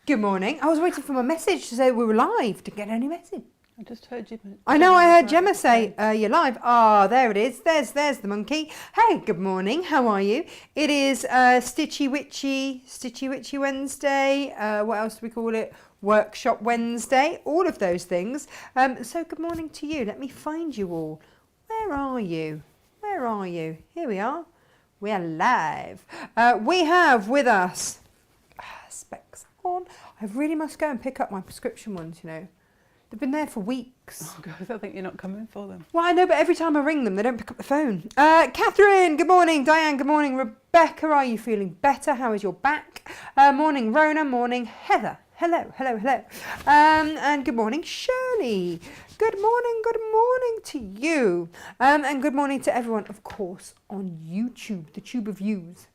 Good morning. I was waiting for my message to say we were live. Didn't get any message. I just heard you. I know, I heard Gemma say, you're live. Ah, there it is. There's the monkey. Hey, good morning. How are you? It is Stitchy Witchy Wednesday. What else do we call it? Workshop Wednesday. All of those things. So good morning to you. Let me find you all. Where are you? Where are you? Here we are. We are live. We have with us specs on. I really must go and pick up my prescription ones, you know. They've been there for weeks. Oh, God, I think you're not coming for them. Well, I know, but every time I ring them, they don't pick up the phone. Catherine, good morning. Diane, good morning. Rebecca, are you feeling better? How is your back? Morning, Rona. Morning, Heather. Hello. And good morning, Shirley. Good morning to you. And good morning to everyone, of course, on YouTube, the tube of views.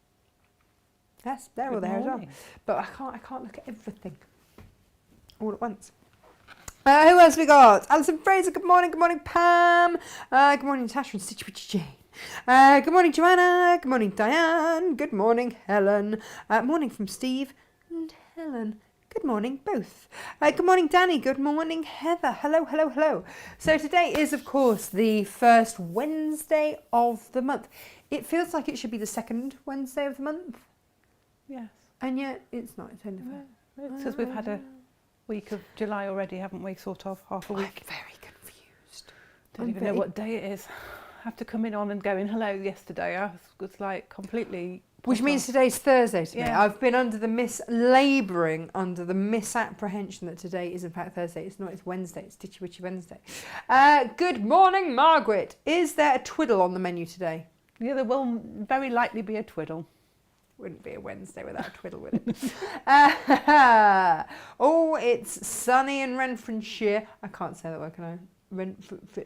Yes, they're all there as well. But I can't look at everything all at once. Who else we got? Alison Fraser, good morning. Good morning, Pam. Good morning, Natasha and Stitchy Witchy Jane. Good morning, Joanna. Good morning, Diane. Good morning, Helen. Morning from Steve and Helen. Good morning, both. Good morning, Danny. Good morning, Heather. Hello. So today is, of course, the first Wednesday of the month. It feels like it should be the second Wednesday of the month. Yes. And yet it's not. It's only the first. It's because we've had a week of July already, haven't we? Sort of half a week. I'm very confused. Don't even know what day it is. I have to come in on and go in hello yesterday. I was like completely... Which means today's Thursday to me. Yeah. I've been under the labouring under the misapprehension that today is in fact Thursday. It's not, it's Wednesday. It's Stitchy Witchy Wednesday. Good morning, Margaret. Is there a twiddle on the menu today? Yeah, there will very likely be a twiddle. Wouldn't be a Wednesday without a twiddle, would it? Oh, it's sunny in Renfrewshire. I can't say that word, can I?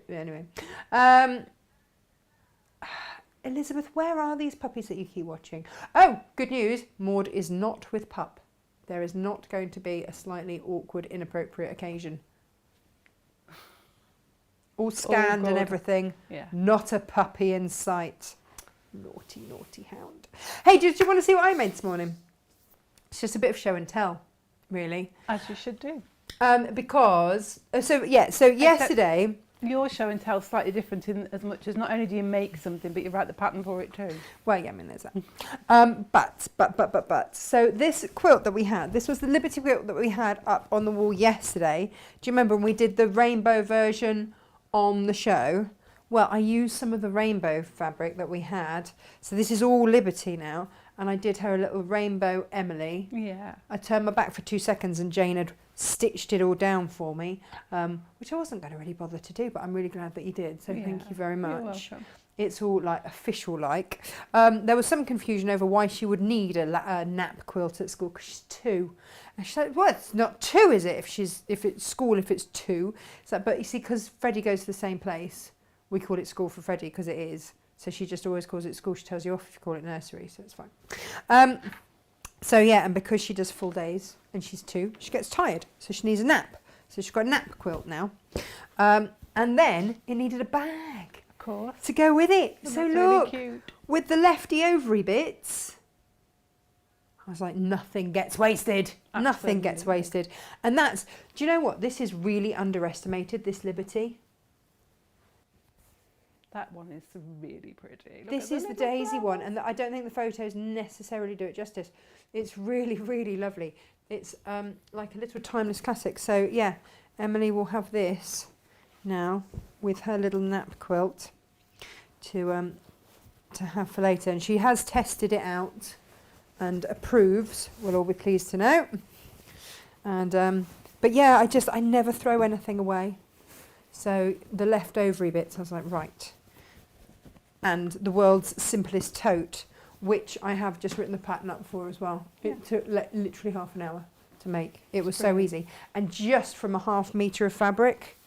Anyway. Elizabeth, where are these puppies that you keep watching? Oh, good news. Maud is not with pup. There is not going to be a slightly awkward, inappropriate occasion. All scanned and everything. Yeah. Not a puppy in sight. Naughty hound. Hey, did you want to see what I made this morning? It's just a bit of show and tell, really. As you should do. Because, so yesterday... Your show and tell is slightly different in as much as not only do you make something, but you write the pattern for it too. Well, yeah, I mean, there's that. But. So this quilt that we had, this was the Liberty quilt that we had up on the wall yesterday. Do you remember when we did the rainbow version on the show? Well, I used some of the rainbow fabric that we had. So this is all Liberty now. And I did her a little rainbow Emily. Yeah. I turned my back for 2 seconds and Jane had stitched it all down for me, which I wasn't going to really bother to do, but I'm really glad that you did. So thank you very much. You're welcome. It's all like official-like. There was some confusion over why she would need a nap quilt at school because she's 2. And she's like, well, it's not 2, is it? If it's school, if it's 2. So, but you see, because Freddie goes to the same place, we call it school for Freddie because it is. So she just always calls it school. She tells you off if you call it nursery, so it's fine. So yeah, and because she does full days and she's 2, she gets tired, so she needs a nap. So she's got a nap quilt now. And then it needed a bag, Of course. to go with it. Well, so that's look, really cute. with the lefty ovary bits, I was like, nothing gets wasted. Absolutely. Nothing gets wasted. And that's, do you know what? This is really underestimated, this Liberty. That one is really pretty. Look This at is the little daisy flowers. one, and I don't think the photos necessarily do it justice. It's really lovely. It's like a little timeless classic. So yeah, Emily will have this now with her little nap quilt to have for later, and she has tested it out and approves. We'll all be pleased to know. And but yeah, I never throw anything away. So the leftover bits, I was like, right. And the world's simplest tote, which I have just written the pattern up for as well. Yeah. It took literally half an hour to make. It was so easy. And just from a ½ metre of fabric.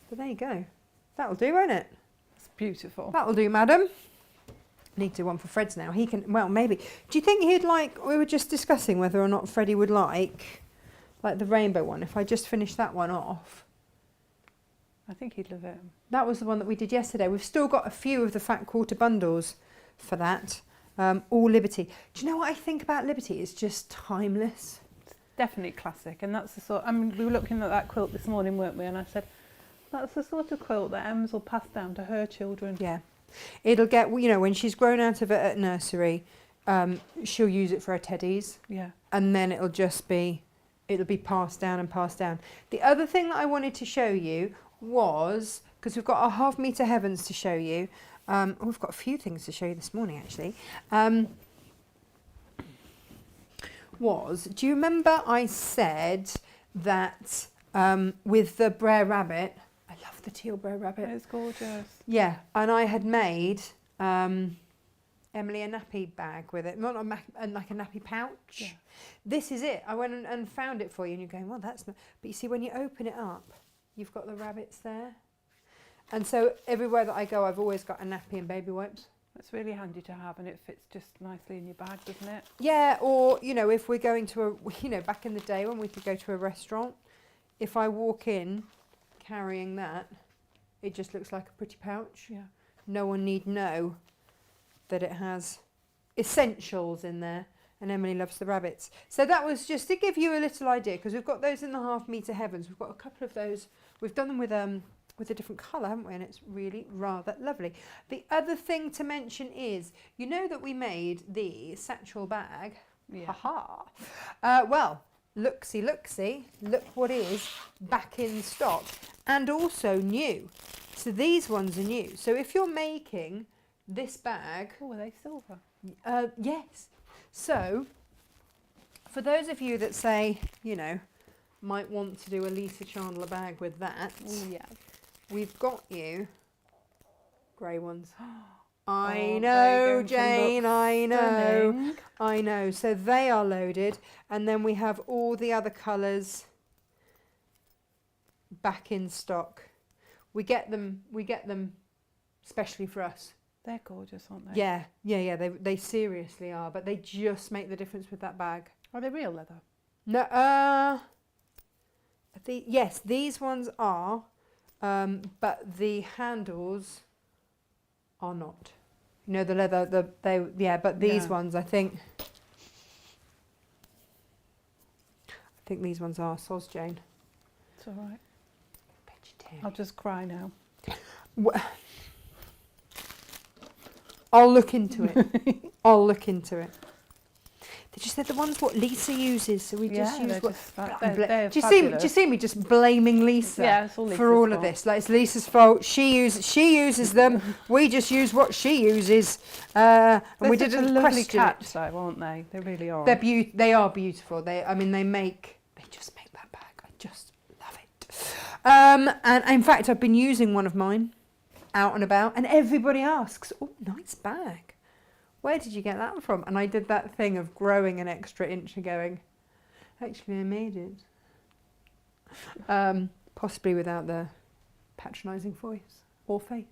But there you go. That'll do, won't it? It's beautiful. That'll do, madam. Need to do one for Fred's now. He can, well, maybe. Do you think he'd like, we were just discussing whether or not Freddie would like the rainbow one, if I just finish that one off. I think he'd love it. That was the one that we did yesterday. We've still got a few of the fat quarter bundles for that. All Liberty. Do you know what I think about Liberty? It's just timeless. definitely classic, and that's the sort. I mean, we were looking at that quilt this morning, weren't we? And I said, that's the sort of quilt that Ems will pass down to her children. Yeah. It'll get, you know, when she's grown out of it at nursery, she'll use it for her teddies. Yeah. And then it'll be passed down and passed down. The other thing that I wanted to show you was, because we've got our half metre heavens to show you, we've got a few things to show you this morning actually, do you remember I said that with the Brer Rabbit, I love the teal Brer Rabbit. It's gorgeous. Yeah, and I had made Emily a nappy bag with it, not like a nappy pouch. Yeah. This is it. I went and found it for you, and you're going, well, that's not. But you see, when you open it up, you've got the rabbits there, and so everywhere that I go, I've always got a nappy and baby wipes. It's really handy to have, and it fits just nicely in your bag, doesn't it? Yeah, or you know, if we're going to back in the day when we could go to a restaurant, if I walk in carrying that, it just looks like a pretty pouch. Yeah. No one need know that it has essentials in there, and Emily loves the rabbits. So that was just to give you a little idea, because we've got those in the half metre heavens. We've got a couple of those. We've done them with a different colour, haven't we? And it's really rather lovely. The other thing to mention is, you know that we made the satchel bag. Yeah. Ha-ha. Well, look what is back in stock, and also new. So these ones are new. So if you're making this bag, Oh, are they silver? yes. So for those of you that say, you know, might want to do a Lisa Chandler bag with that, Yeah. we've got you grey ones. Oh, I they're know, going to Jane, look I know. stunning. I know. So they are loaded, and then we have all the other colours back in stock. We get them specially for us. They're gorgeous, aren't they? Yeah. They seriously are, but they just make the difference with that bag. Are they real leather? No, yes, these ones are, but the handles are not. You know, the leather, but these Yeah. ones, I think these ones are Soz Jane. It's all right. Vegetarian. I'll just cry now. I'll look into it. I'll look into it. Did you say the ones what Lisa uses? So we just use they're what? just fa- I'm they're do you fabulous. see me just blaming Lisa? Yeah, it's all for Lisa's all of fault. this. Like it's Lisa's fault. She uses them. We just use what she uses. And They're we such a didn't lovely question catch, it. though, aren't they? They really are. They are beautiful. They just make that bag. I just love it. And in fact, I've been using one of mine out and about, and everybody asks, "Oh, nice bag. Where did you get that from?" And I did that thing of growing an extra inch and going, actually, I made it. Possibly without the patronising voice or face.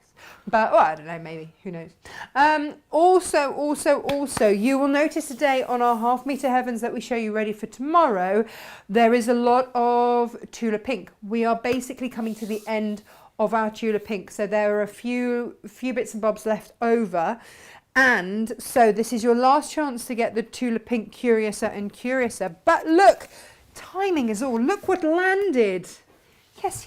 But, well, I don't know, maybe. Who knows? Also, you will notice today on our half metre heavens that we show you ready for tomorrow, there is a lot of Tula Pink. We are basically coming to the end of our Tula Pink. So there are a few bits and bobs left over. And so this is your last chance to get the Tula Pink Curiouser and Curiouser. But look, timing is all. Look what landed. Yes.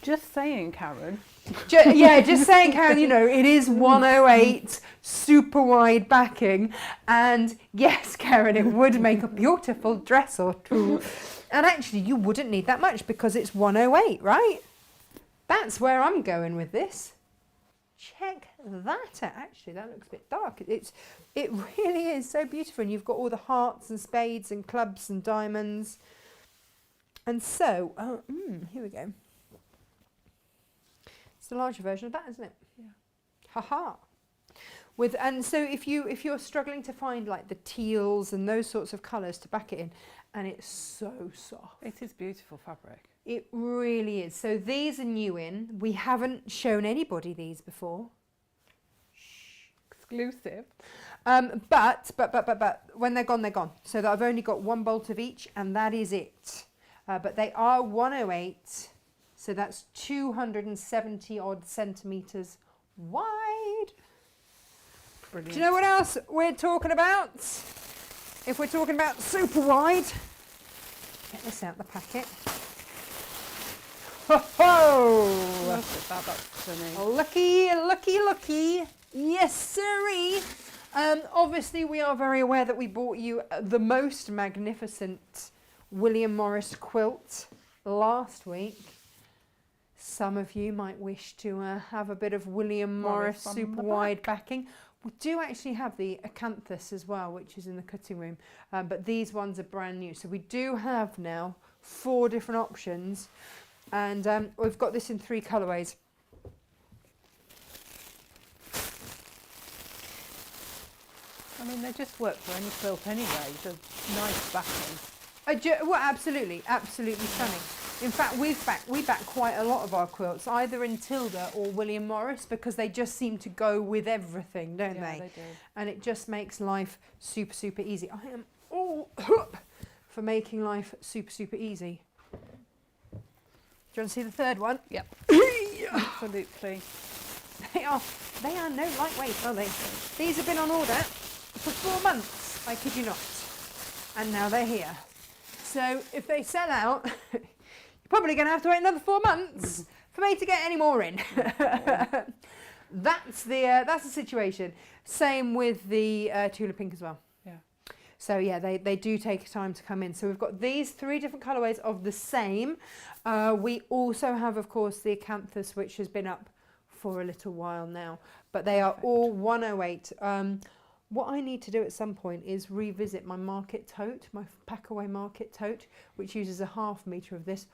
Just saying, Karen. Just saying, Karen, you know, it is 108, super wide backing. And yes, Karen, it would make a beautiful dress or two. And actually, you wouldn't need that much because it's 108, right? That's where I'm going with this. Check that out. Actually, that looks a bit dark. It really is so beautiful. And you've got all the hearts and spades and clubs and diamonds. And so, here we go. It's the larger version of that, isn't it? Yeah. Ha-ha. And so if you're struggling to find like the teals and those sorts of colours to back it in, and it's so soft. It is beautiful fabric. It really is. So these are new in. We haven't shown anybody these before. Exclusive. But when they're gone, they're gone. So that I've only got one bolt of each, and that is it. But they are 108, so that's 270 odd centimetres wide. Brilliant. Do you know what else we're talking about? If we're talking about super wide, get this out the packet. Ho ho! Look at that, that's stunning. Lucky, lucky, lucky. Yes, sirree. Obviously, we are very aware that we bought you the most magnificent William Morris quilt last week. Some of you might wish to have a bit of William Morris on super the wide backing. We do actually have the acanthus as well, which is in the cutting room, but these ones are brand new. So we do have now 4 different options, and we've got this in 3 colourways. I mean, they just work for any quilt anyway. They're nice backing. Well, absolutely, absolutely stunning. In fact, we back quite a lot of our quilts, either in Tilda or William Morris, because they just seem to go with everything, don't Yeah, they? they do. And it just makes life super, super easy. I am all for making life super, super easy. Do you want to see the third one? Yep. Absolutely. They are no lightweight, are they? These have been on order for 4 months, I kid you not. And now they're here. So if they sell out, you're probably going to have to wait another 4 months for me to get any more in. That's the situation. Same with the Tula Pink as well. Yeah. So yeah, they do take time to come in. So we've got these 3 different colourways of the same. We also have, of course, the acanthus, which has been up for a little while now, but they are all 108. What I need to do at some point is revisit my market tote, my packaway market tote, which uses a ½ metre of this.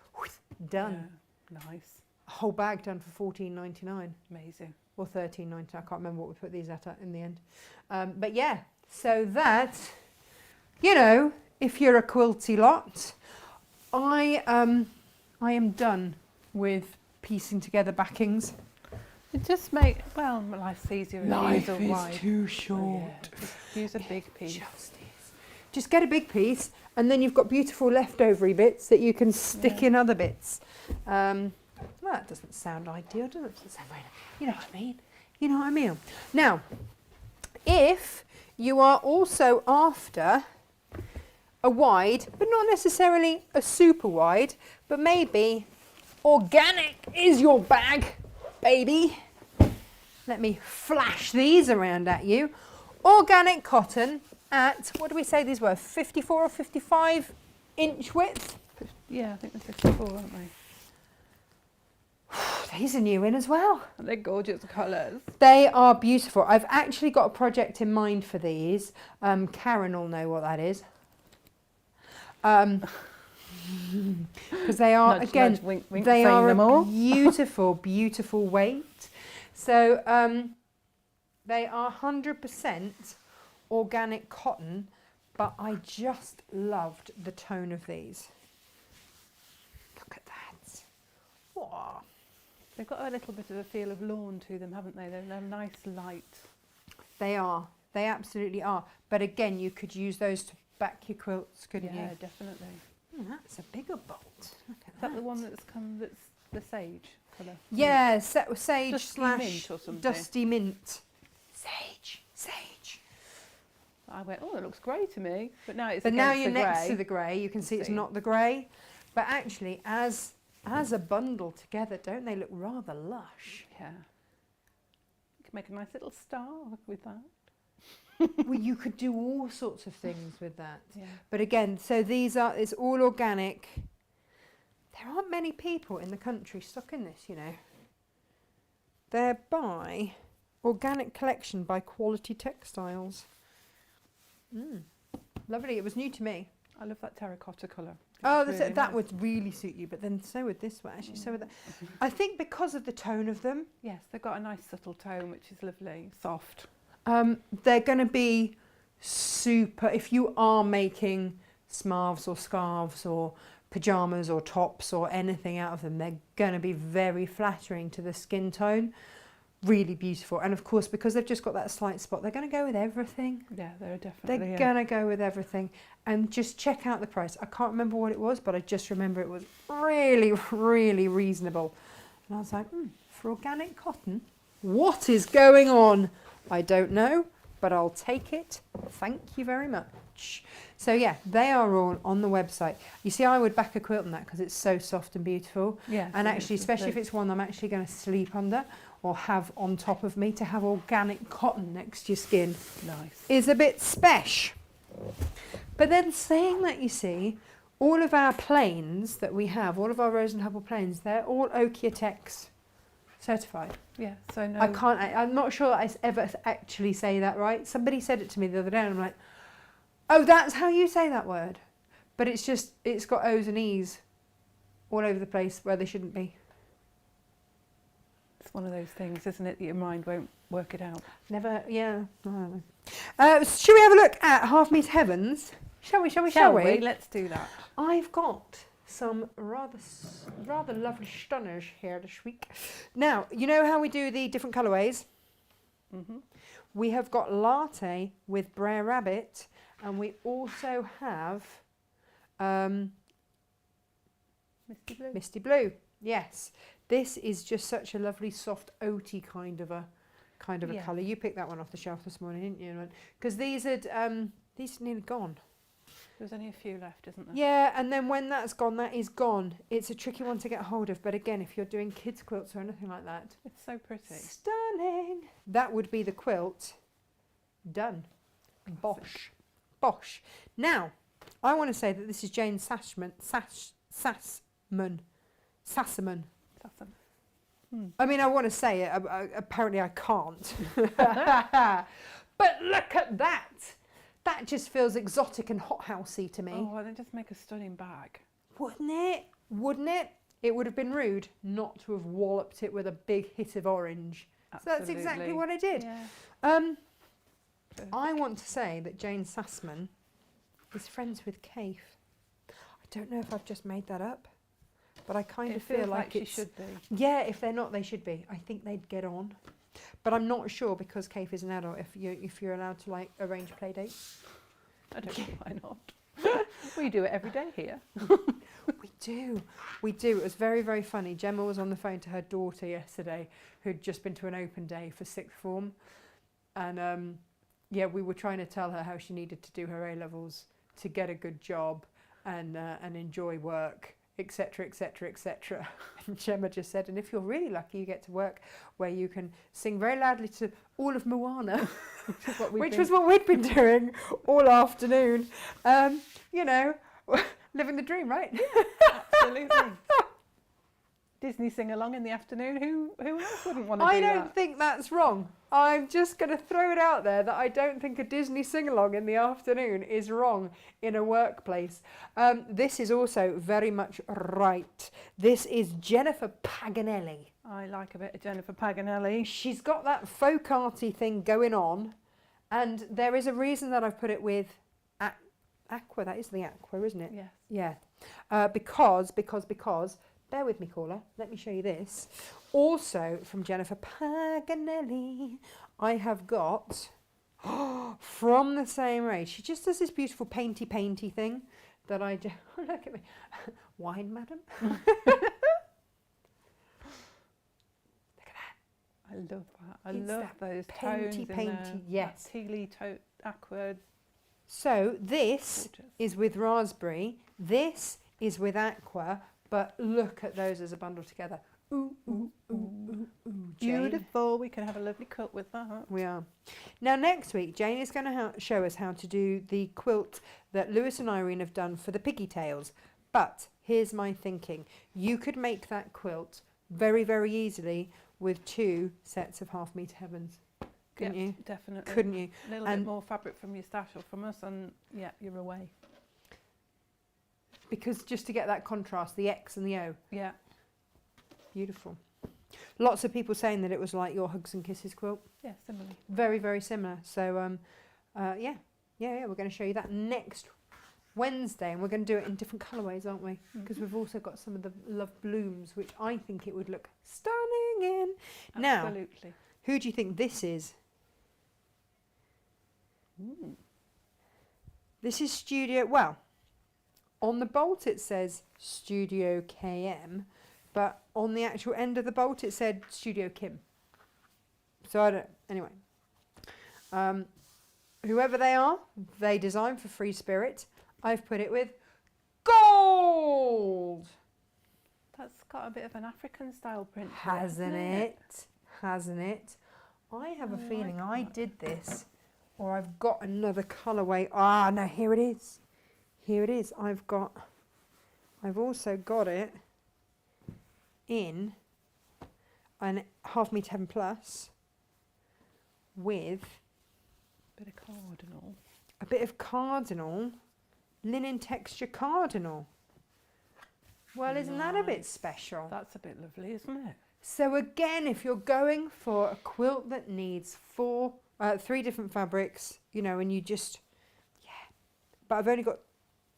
Done. Yeah, nice. A whole bag done for $14.99 Amazing. or $13.99. I can't remember what we put these at in the end. But yeah, so that, you know, if you're a quilty lot, I am done with piecing together backings. It just makes, well, life's easier if you use a wide. too short. Oh, yeah. Just use a big piece. Just get a big piece, and then you've got beautiful leftovery bits that you can stick in other bits. Well, that doesn't sound ideal, does it? Doesn't sound very, you know what I mean? You know what I mean? Now, if you are also after a wide, but not necessarily a super wide, but maybe organic is your bag, baby. Let me flash these around at you. Organic cotton at, what do we say these were, 54 or 55 inch width? Yeah, I think they're 54, aren't they? These are new in as well. And they're gorgeous colours. They are beautiful. I've actually got a project in mind for these. Karen will know what that is. Because they are, Nudge, again, nudge, wink, wink, they saying are them a all. beautiful, beautiful weight. So they are 100% organic cotton, but I just loved the tone of these. Look at that. Whoa. They've got a little bit of a feel of lawn to them, haven't they? They're nice, light. They are. They absolutely are. But again, you could use those to back your quilts, couldn't you? Yeah, definitely. That's a bigger bolt. Look at Is that the one that's the sage colour? Yeah, sage Dusty slash mint or something. dusty mint. Sage. I went, oh, that looks grey to me. But now it's But now against you're the next grey. to the grey, you can see it's See. not the grey. But actually, as a bundle together, don't they look rather lush? Yeah. You can make a nice little star with that. Well, you could do all sorts of things with that. Yeah. But again, so it's all organic. There aren't many people in the country stocking this, you know. They're by Organic Collection by Quality Textiles. Lovely. It was new to me. I love that terracotta colour. Oh, It's really that nice. would really suit you, but then so would this one. Actually, so would that. I think because of the tone of them, Yes, they've got a nice subtle tone, which is lovely, soft. they're going to be super. If you are making smarves or scarves or pyjamas or tops or anything out of them, they're going to be very flattering to the skin tone. Really beautiful. And of course, because they've just got that slight spot, they're going to go with everything. Yeah, they're definitely. They're going to go with everything. And just check out the price. I can't remember what it was, but I just remember it was really, really reasonable. And I was like, for organic cotton, what is going on? I don't know, but I'll take it. Thank you very much. So yeah, they are all on the website. You see, I would back a quilt on that because it's so soft and beautiful. Yeah. And actually, especially if it's one I'm actually going to sleep under or have on top of me, to have organic cotton next to your skin Nice. is a bit spesh. But then saying that, you see, all of our planes that we have, all of our Rose and Hubble planes, they're all Okiatex certified. Yeah. So no. I'm not sure that I ever actually say that right. Somebody said it to me the other day and I'm like, oh, that's how you say that word. But it's just, it's got O's and E's all over the place where they shouldn't be. It's one of those things, isn't it, that your mind won't work it out. Never, yeah. I don't know. Shall we have a look at Half Meet Heavens? Shall we? Let's do that. I've got some rather lovely stunners here this week. Now, you know how we do the different colourways? Mm-hmm. We have got Latte with Brer Rabbit, and we also have Misty Blue. Misty Blue. Yes, this is just such a lovely soft oaty kind of a Yeah. colour. You picked that one off the shelf this morning, didn't you? Because these are nearly gone. There's only a few left, isn't there? Yeah, and then when that's gone, that is gone. It's a tricky one to get hold of, but again, if you're doing kids quilts or anything like that, It's so pretty. stunning. That would be the quilt done. Bosh. Bosh. Now, I want to say that this is Jane Sassaman. Sassaman. I mean, I want to say it. Apparently, I can't. But look at that. That just feels exotic and hothousey to me. Oh, well, then just make a stunning bag. Wouldn't it? Wouldn't it? It would have been rude not to have walloped it with a big hit of orange. Absolutely. So that's exactly what I did. Yeah. I want to say that Jane Sassman is friends with Kaif. I don't know if I've just made that up, but I kind of feel like she it's... should be. Yeah, if they're not, they should be. I think they'd get on. But I'm not sure, because Kaif is an adult, if you're allowed to like arrange play dates. I don't know why not. We do it every day here. We do. It was very, very funny. Gemma was on the phone to her daughter yesterday, who'd just been to an open day for sixth form, and we were trying to tell her how she needed to do her A-levels to get a good job and enjoy work, etc., etc., etc. And Gemma just said, and if you're really lucky, you get to work where you can sing very loudly to all of Moana, which was what we'd been doing all afternoon. Living the dream, right? Absolutely. Disney sing along in the afternoon. Who else wouldn't want to do that? I don't think that's wrong. I'm just going to throw it out there that I don't think a Disney sing-along in the afternoon is wrong in a workplace. This is also very much right. This is Jennifer Paganelli. I like a bit of Jennifer Paganelli. She's got that folk arty thing going on, and there is a reason that I've put it with Aqua. That is the Aqua, isn't it? Yes. Yeah. Because, bear with me, caller. Let me show you this. Also from Jennifer Paganelli, I have got, from the same range, she just does this beautiful painty thing that I do. Oh, look at me. Wine, madam. I love that. I It's love that those painty, tones in there. yes. That tealy aqua. So this Gorgeous. is with raspberry. This is with aqua. But look at those as a bundle together. Ooh, ooh, ooh, ooh, ooh. Jane. Beautiful. We can have a lovely cut with that. We are. Now next week, Jane is going to show us how to do the quilt that Lewis and Irene have done for the piggy tails. But here's my thinking. You could make that quilt very, very easily with 2 sets of Half Meter Heavens. Couldn't you? Definitely. Couldn't you? A little bit more fabric from your stash or from us, and yeah, you're away. Because just to get that contrast, the X and the O. Yeah. Beautiful. Lots of people saying that it was like your Hugs and Kisses quilt. Yeah, similarly. Very, very similar. So, we're going to show you that next Wednesday, and we're going to do it in different colourways, aren't we? Because we've also got some of the Love Blooms, which I think it would look stunning in. Absolutely. Now, who do you think this is? This is Studio, well, on the bolt it says Studio KM, but on the actual end of the bolt it said Studio Kim. So I don't, anyway. whoever they are, they design for free spirit. I've put it with gold. That's got a bit of an African style print to Hasn't it? Hasn't it? I have a I feeling like I that. did this, or I've got another colourway. Ah, no, here it is. Here it is. I've also got it in an 1/2 metre 10 plus with Bit of cardinal. a bit of cardinal, linen texture cardinal. Well, isn't that a bit Nice. special? That's a bit lovely, isn't it? So again, if you're going for a quilt that needs 3 different fabrics, you know, and you just, yeah, but I've only got,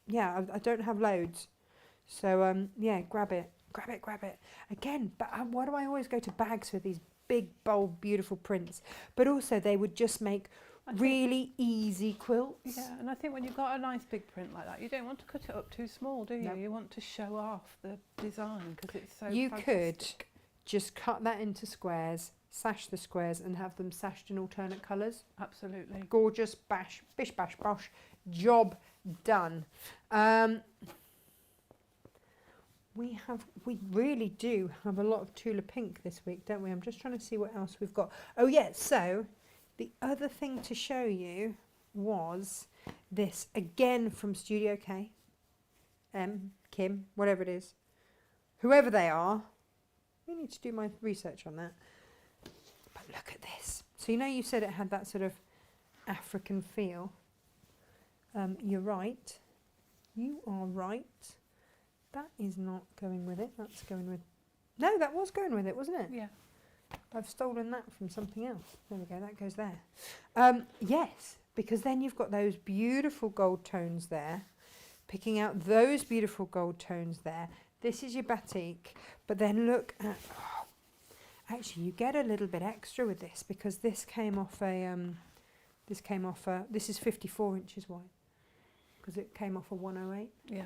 yeah, I don't have loads. So, yeah, grab it. Again, but why do I always go to bags with these big, bold, beautiful prints? But also they would just make really easy quilts. Yeah, and I think when you've got a nice big print like that, you don't want to cut it up too small, do you? No. You want to show off the design because it's so You fantastic. could just cut that into squares, sash the squares and have them sashed in alternate colours. Absolutely. Gorgeous, bish bash bosh, job done. We really do have a lot of Tula Pink this week, don't we? I'm just trying to see what else we've got. Oh yeah, so the other thing to show you was this, again from Studio K, Kim, whatever it is, whoever they are. I need to do my research on that. But look at this. So you know you said it had that sort of African feel. You're right. You are right. That is not going with it. That's going with... No, that was going with it, wasn't it? Yeah. I've stolen that from something else. There we go. That goes there. Yes, because then you've got those beautiful gold tones there. Picking out those beautiful gold tones there. This is your batik. But then look at... Oh, actually, you get a little bit extra with this because this came off a... This is 54 inches wide because it came off a 108. Yeah.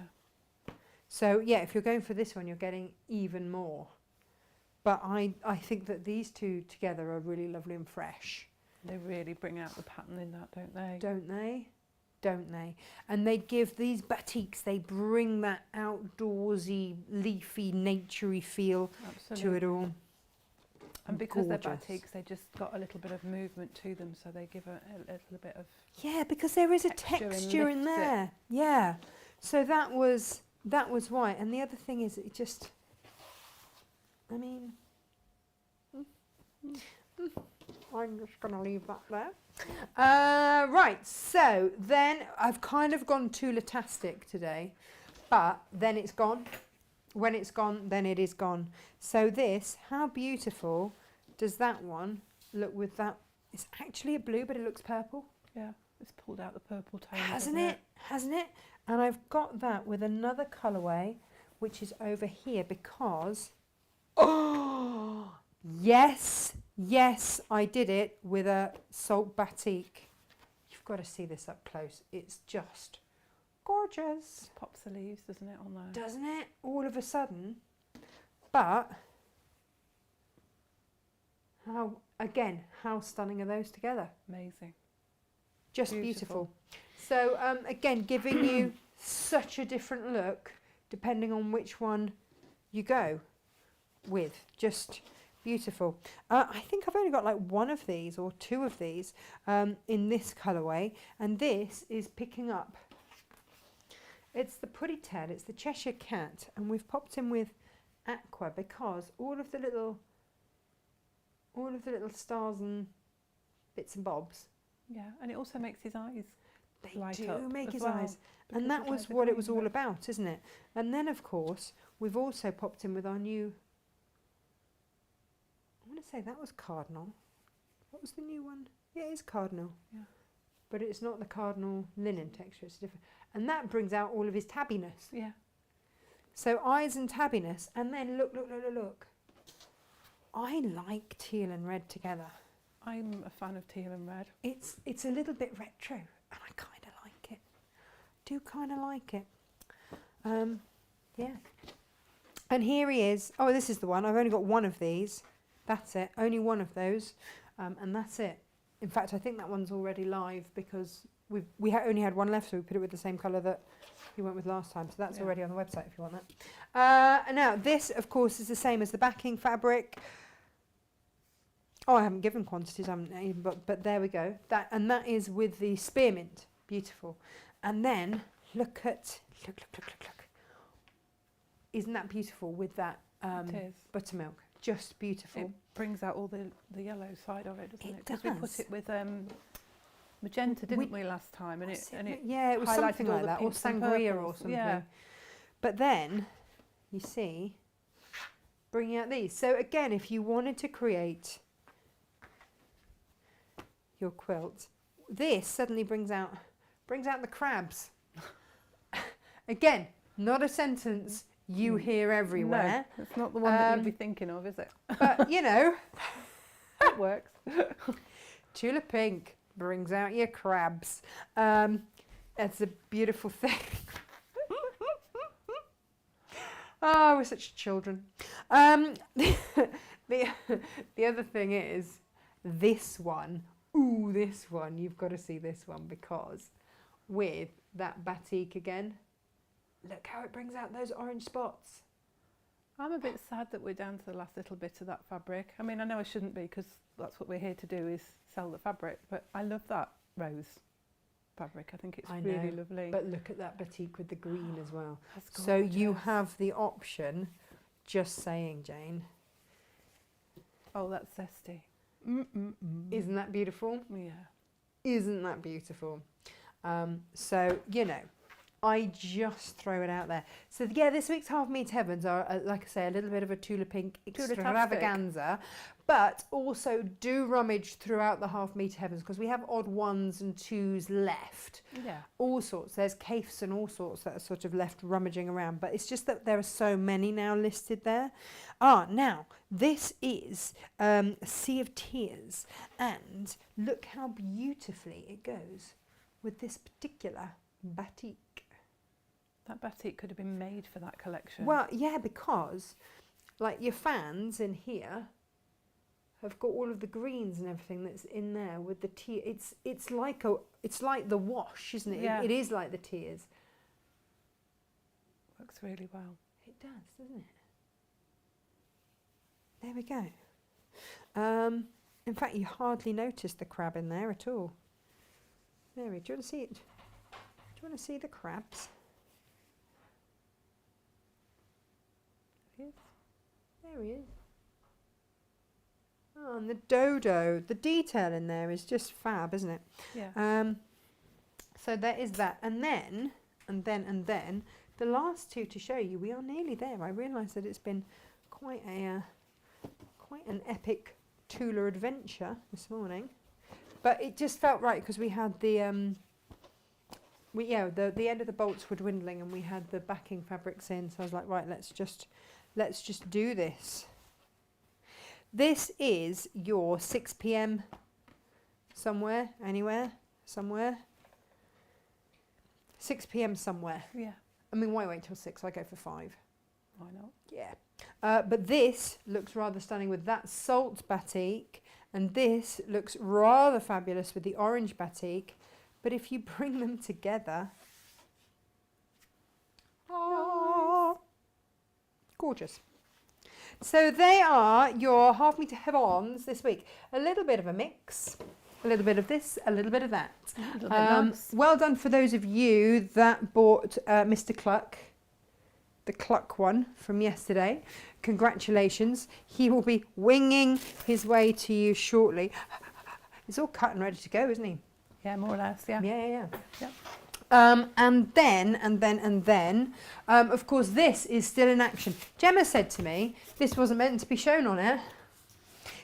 So, yeah, if you're going for this one, you're getting even more. But I think that these two together are really lovely and fresh. They really bring out the pattern in that, don't they? Don't they? Don't they? And they give these batiks, they bring that outdoorsy, leafy, naturey feel Absolutely. to it all. And because Gorgeous. they're batiks, they just got a little bit of movement to them, so they give a little bit of... Yeah, because there is a texture and texture in lifts it. there. Yeah. So that was why. And the other thing is it just... I mean, I'm just going to leave that there. Right, so then I've kind of gone Tula-tastic today, but then it's gone. When it's gone, then it is gone. So this, how beautiful does that one look with that? It's actually a blue, but it looks purple. Yeah, it's pulled out the purple tone. Hasn't it? Hasn't it? And I've got that with another colourway, which is over here because... Oh, yes, I did it with a salt batik. You've got to see this up close. It's just gorgeous. Pops the leaves, doesn't it, on there? Doesn't it? All of a sudden. But, how stunning are those together? Amazing. Just beautiful. So, again, giving you such a different look depending on which one you go with. Just beautiful. I think I've only got like one of these or two of these in this colourway, and this is picking up. It's the Puddy Ted, it's the Cheshire Cat, and we've popped in with aqua because all of the little stars and bits and bobs. Yeah, and it also makes his eyes They light do up make as his well, eyes. because And that it's was like the what it green was all bit. about, isn't it? And then, of course, we've also popped in with our new... I want to say that was Cardinal. What was the new one? Yeah, it is Cardinal. Yeah. But it's not the Cardinal linen texture, it's different. And that brings out all of his tabbiness. Yeah. So eyes and tabbiness. And then look. I like teal and red together. I'm a fan of teal and red. It's a little bit retro, and I kind of like it. Do kind of like it. Yeah. And here he is. Oh, this is the one. I've only got one of these. That's it. Only one of those, and that's it. In fact, I think that one's already live because only had one left, so we put it with the same colour that you went with last time. So that's already on the website if you want that. And now this, of course, is the same as the backing fabric. Oh, I haven't given quantities, but there we go. That is with the spearmint. Beautiful. And then look. Isn't that beautiful with that buttermilk? Just beautiful. It brings out all the yellow side of it, doesn't it? Does. Because we put it with magenta, didn't we, last time? And it yeah, it was something like that, or sangria or something. Yeah. But then, you see, bringing out these. So again, if you wanted to create your quilt, this suddenly brings out the crabs. Again, not a sentence you hear everywhere. No, it's not the one that you'd be thinking of, is it? But, you know. It works. Tula Pink brings out your crabs. It's a beautiful thing. Oh, we're such children. The other thing is this one. Ooh, this one. You've got to see this one because with that batik again, look how it brings out those orange spots. I'm a bit sad that we're down to the last little bit of that fabric. I mean, I know I shouldn't be because that's what we're here to do, is sell the fabric. But I love that rose fabric. I think it's really lovely. But look at that batik with the green as well. That's so you have the option, just saying, Jane. Oh, that's zesty. Isn't that beautiful? Yeah. Isn't that beautiful? So, you know, I just throw it out there. So, yeah, this week's Half Meat Heavens are, like I say, a little bit of a Tula Pink extravaganza. But also do rummage throughout the Half Meat Heavens because we have odd 1s and 2s left. Yeah. All sorts. There's caifs and all sorts that are sort of left rummaging around. But it's just that there are so many now listed there. Now, this is a Sea of Tears. And look how beautifully it goes with this particular batik. That batik could have been made for that collection. Well, yeah, because like your fans in here have got all of the greens and everything that's in there with the tea. It's like the wash, isn't it? Yeah. It is like the tears. Works really well. It does, doesn't it? There we go. In fact, you hardly notice the crab in there at all. There we go. Do you want to see it? Do you want to see the crabs? Yes. There he is. Oh, and the dodo. The detail in there is just fab, isn't it? Yeah. So there is that. And then, the last two to show you, we are nearly there. I realise that it's been quite an epic Tula adventure this morning. But it just felt right because we had the end of the bolts were dwindling and we had the backing fabrics in. So I was like, right, let's just do this. This is your 6 p.m. somewhere, anywhere, somewhere. 6 p.m. somewhere. Yeah. I mean, why wait till 6? I go for 5. Why not? Yeah. But this looks rather stunning with that salt batik. And this looks rather fabulous with the orange batik. But if you bring them together, gorgeous. So they are your Half Meter Heavens this week. A little bit of a mix, a little bit of this, a little bit of that. A little bit nice. Well done for those of you that bought Mr. Cluck, the Cluck one from yesterday. Congratulations. He will be winging his way to you shortly. It's all cut and ready to go, isn't he? Yeah, more or less, yeah. Yeah. Yep. And then, of course, this is still in action. Gemma said to me, this wasn't meant to be shown on air.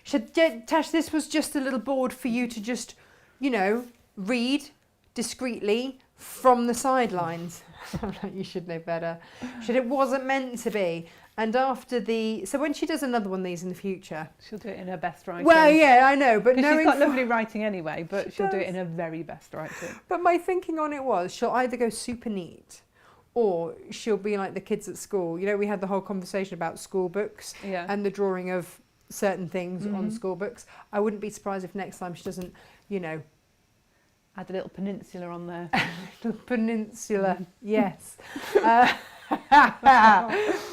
She said, Tash, this was just a little board for you to just, read discreetly from the sidelines. I'm like, you should know better. She said, it wasn't meant to be. And after so when she does another one of these in the future, she'll do it in her best writing. Well, yeah, I know, but she's got lovely writing anyway, but she'll do it in her very best writing. But my thinking on it was, she'll either go super neat, or she'll be like the kids at school. We had the whole conversation about school books and the drawing of certain things on school books. I wouldn't be surprised if next time she doesn't, you know, Add a little peninsula on there. little peninsula, yes. For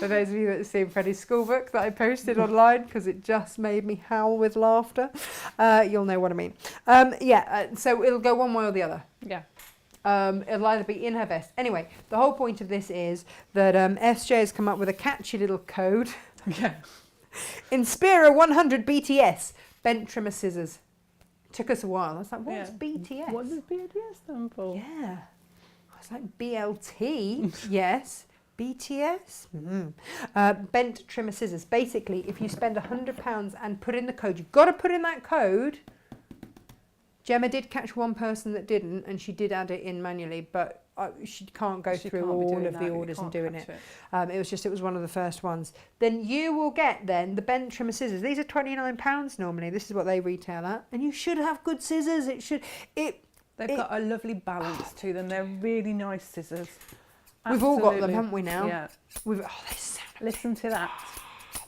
those of you that have seen Freddie's school book that I posted online, because it just made me howl with laughter, you'll know what I mean. So it'll go one way or the other. Yeah. It'll either be in her vest. Anyway, the whole point of this is that SJ has come up with a catchy little code. Yeah. Inspira 100 BTS, bent trimmer scissors. Took us a while. I was like, what's BTS? What does BTS stand for? Yeah. I was like, BLT, yes. BTS? Bent trimmer scissors. Basically, if you spend £100 and put in the code, you've got to put in that code. Gemma did catch one person that didn't, and she did add it in manually, but she can't go through all of the orders and doing it. It was one of the first ones. Then you will get the bent trimmer scissors. These are £29 normally. This is what they retail at, and you should have good scissors. They've got a lovely balance to them. They're really nice scissors. We've all got them, haven't we now? Yeah. Listen to that.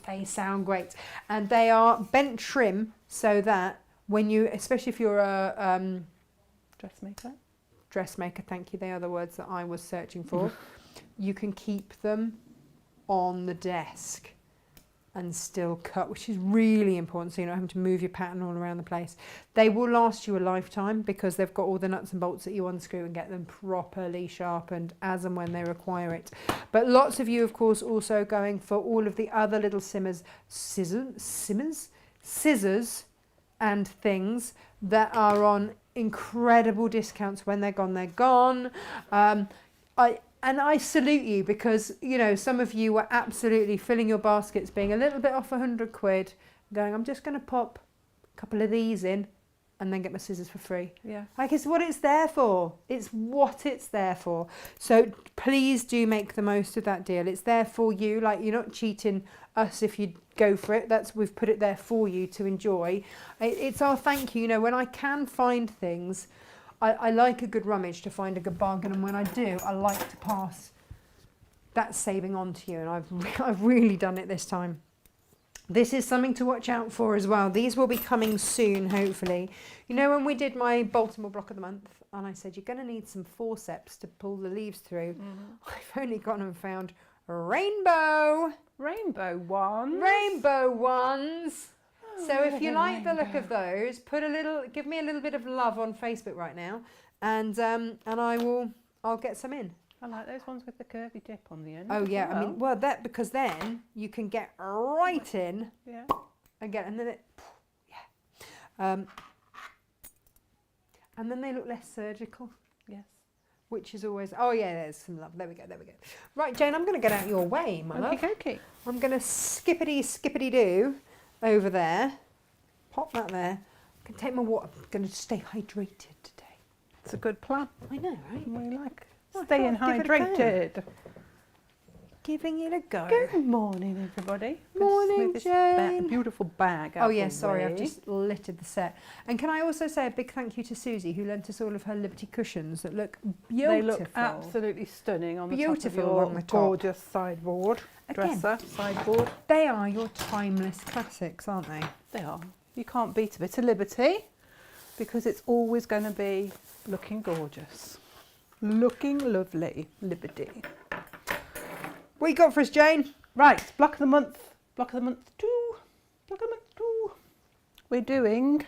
They sound great, and they are bent trim so that when you, especially if you're a dressmaker, thank you, they are the words that I was searching for, you can keep them on the desk and still cut, which is really important, so you're not having to move your pattern all around the place. They will last you a lifetime because they've got all the nuts and bolts that you unscrew and get them properly sharpened as and when they require it. But lots of you, of course, also going for all of the other little scissors and things that are on incredible discounts. When they're gone, they're gone. I salute you, because you know some of you were absolutely filling your baskets, being a little bit off £100, going, I'm just going to pop a couple of these in and then get my scissors for free. Yeah. Like, it's what it's there for. It's what it's there for. So please do make the most of that deal. It's there for you. Like, you're not cheating us if you go for it. We've put it there for you to enjoy. It's our thank you. You know, when I can find things, I like a good rummage to find a good bargain, and when I do, I like to pass that saving on to you, and I've really done it this time. This is something to watch out for as well. These will be coming soon, hopefully. You know, when we did my Baltimore block of the month, and I said you're going to need some forceps to pull the leaves through, I've only gone and found rainbow ones. So if you like the look of those, give me a little bit of love on Facebook right now, and I'll get some in. I like those ones with the curvy tip on the end. Oh yeah, I mean, because then you can get right in. Yeah. Again, and then and then they look less surgical. Yes. Which is always, oh yeah, there's some love. There we go. Right, Jane, I'm going to get out your way, my love. Okay. I'm going to skippity doo over there. Pop that there. I can take my water. I'm going to stay hydrated today. It's a good plan. I know, right? We like staying hydrated. Giving it a go. Good morning, everybody. Morning, Jane. Beautiful bag. Oh yeah, sorry, I've just littered the set. And can I also say a big thank you to Susie, who lent us all of her Liberty cushions that look beautiful. They look absolutely stunning on the top of your gorgeous sideboard. Dresser, sideboard. They are your timeless classics, aren't they? They are. You can't beat a bit of Liberty, because it's always going to be looking gorgeous. Looking lovely. Liberty. What you got for us, Jane? Right, block of the month 2. We're doing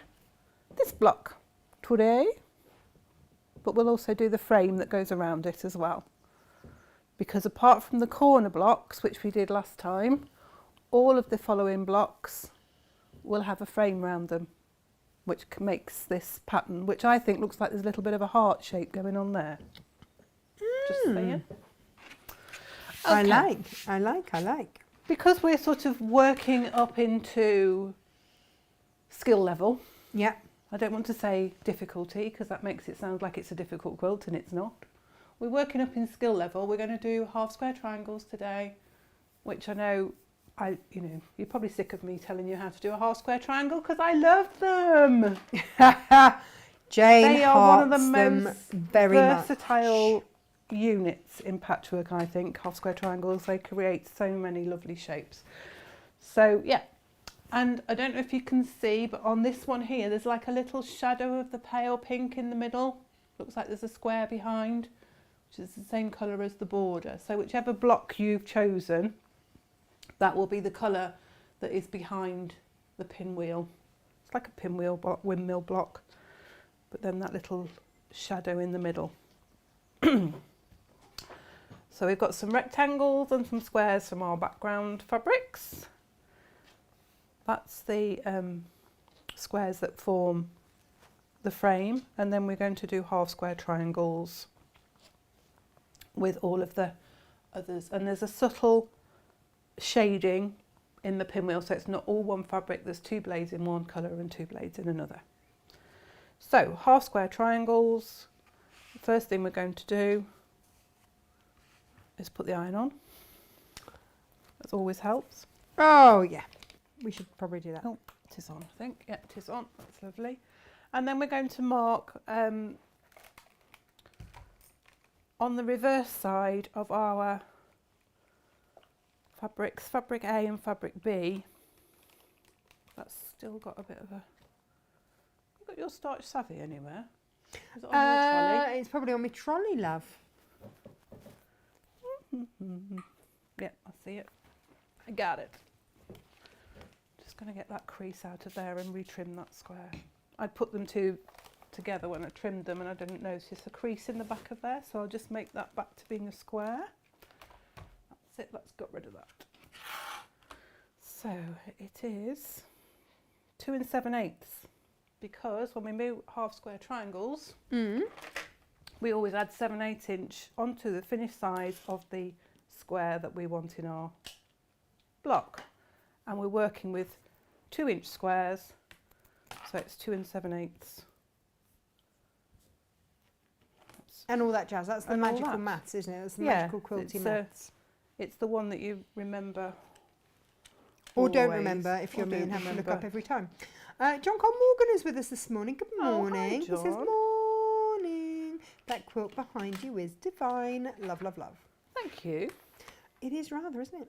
this block today, but we'll also do the frame that goes around it as well. Because apart from the corner blocks, which we did last time, all of the following blocks will have a frame around them, which makes this pattern, which I think looks like there's a little bit of a heart shape going on there. Just saying. Okay. I like. Because we're sort of working up into skill level. Yeah. I don't want to say difficulty, because that makes it sound like it's a difficult quilt, and it's not. We're working up in skill level. We're going to do half square triangles today, which I know, you're probably sick of me telling you how to do a half square triangle, because I love them. Jane, they are one of the most very versatile units in patchwork, I think. Half square triangles, they create so many lovely shapes. So yeah, And I don't know if you can see, but on this one here, there's like a little shadow of the pale pink in the middle. Looks like there's a square behind, which is the same colour as the border. So whichever block you've chosen, that will be the colour that is behind the pinwheel. It's like a pinwheel block, windmill block, but then that little shadow in the middle. So we've got some rectangles and some squares from our background fabrics. That's the squares that form the frame, and then we're going to do half square triangles with all of the others. And there's a subtle shading in the pinwheel, so it's not all one fabric. There's 2 blades in one colour and 2 blades in another. So half square triangles, the first thing we're going to do is put the iron on. That always helps. Oh yeah, we should probably do that. Oh, it is on, I think. Yeah, it is on. That's lovely. And then we're going to mark on the reverse side of our fabrics, fabric A and fabric B. That's still got a bit of a... You got your starch savvy anywhere? Is it on your trolley? It's probably on my trolley, love. Yeah, I see it. I got it. Just going to get that crease out of there and retrim that square. I put them two together when I trimmed them and I didn't notice a crease in the back of there, so I'll just make that back to being a square. That's it, let's get rid of that. So it is 2 7/8, because when we move half square triangles, we always add 7/8 inch onto the finished size of the square that we want in our block. And we're working with 2-inch squares, so it's 2 7/8. And all that jazz. That's the magical maths, isn't it? That's the magical quilty maths. It's the one that you remember. Or always, don't remember if you're me and have to look up every time. John Cole Morgan is with us this morning. Good morning. Hi, John. He says morning. That quilt behind you is divine. Love, love, love. Thank you. It is rather, isn't it?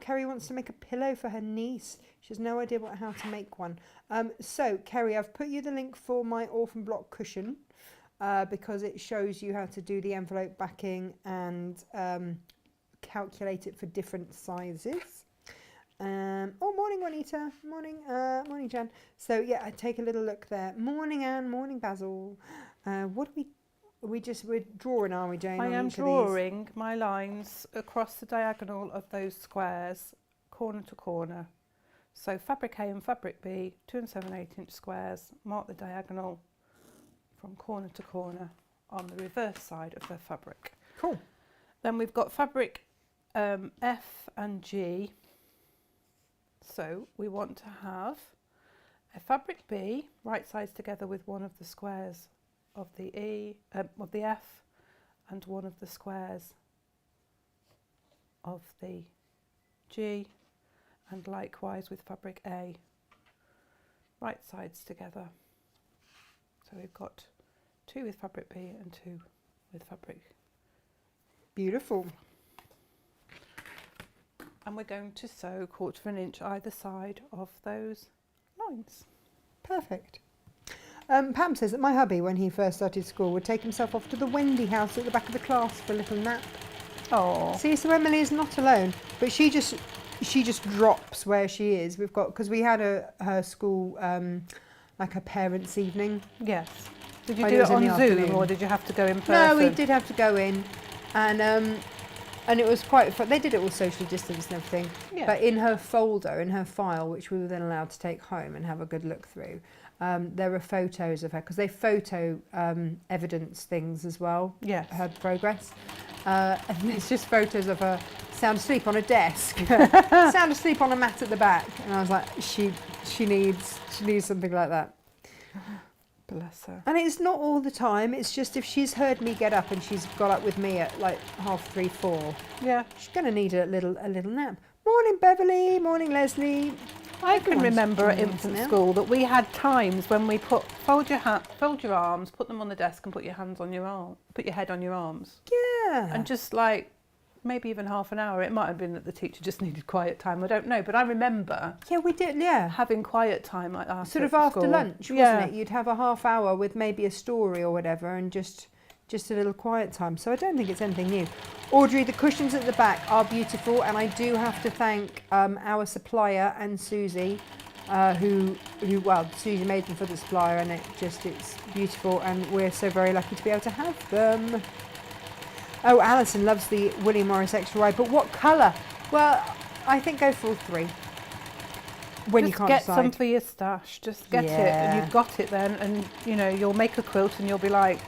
Kerry wants to make a pillow for her niece. She has no idea how to make one. So, Kerry, I've put you the link for my orphan block cushion because it shows you how to do the envelope backing and calculate it for different sizes. Morning, Juanita. Morning, Jan. So, yeah, I take a little look there. Morning, Anne. Morning, Basil. We're drawing, are we, Jane? I am drawing my lines across the diagonal of those squares, corner to corner. So fabric A and fabric B, 2 7/8 inch squares, mark the diagonal from corner to corner on the reverse side of the fabric. Cool. Then we've got fabric F and G. So we want to have a fabric B right sides together with one of the squares of the of the F and one of the squares of the G, and likewise with fabric A, right sides together. So we've got 2 with fabric B and 2 with fabric. Beautiful. And we're going to sew 1/4 inch either side of those lines. Perfect. Pam says that my hubby, when he first started school, would take himself off to the Wendy house at the back of the class for a little nap. Oh. See, so Emily is not alone, but she just drops where she is. Because we had her school like a parents' evening. Yes. Did you do it on Zoom or did you have to go in person? No, we did have to go in, and it was quite fun. They did it all socially distanced and everything. Yeah. But in her folder, in her file, which we were then allowed to take home and have a good look through, there are photos of her, because they photo evidence things as well. Yes. Her progress. And it's just photos of her sound asleep on a desk, sound asleep on a mat at the back. And I was like, she needs something like that. Bless her. And it's not all the time. It's just if she's heard me get up and she's got up with me at like 3:30, 4. Yeah. She's going to need a little nap. Morning, Beverly. Morning, Leslie. I can remember at infant school that we had times when we fold your arms, put them on the desk, and put your head on your arms. Yeah. And just like maybe even half an hour. It might have been that the teacher just needed quiet time. I don't know, but I remember Yeah, we did. Yeah, having quiet time like that. sort at of after school. lunch, wasn't it? You'd have a half hour with maybe a story or whatever, and just a little quiet time. So I don't think it's anything new. Audrey, the cushions at the back are beautiful, and I do have to thank our supplier and Susie, who well, Susie made them for the supplier, and it's beautiful, and we're so very lucky to be able to have them. Oh, Alison loves the William Morris extra wide, but what colour? Well, I think go for all three. When Just you can't get decide. some for your stash. Just get it, and you've got it then, and you know you'll make a quilt, and you'll be like,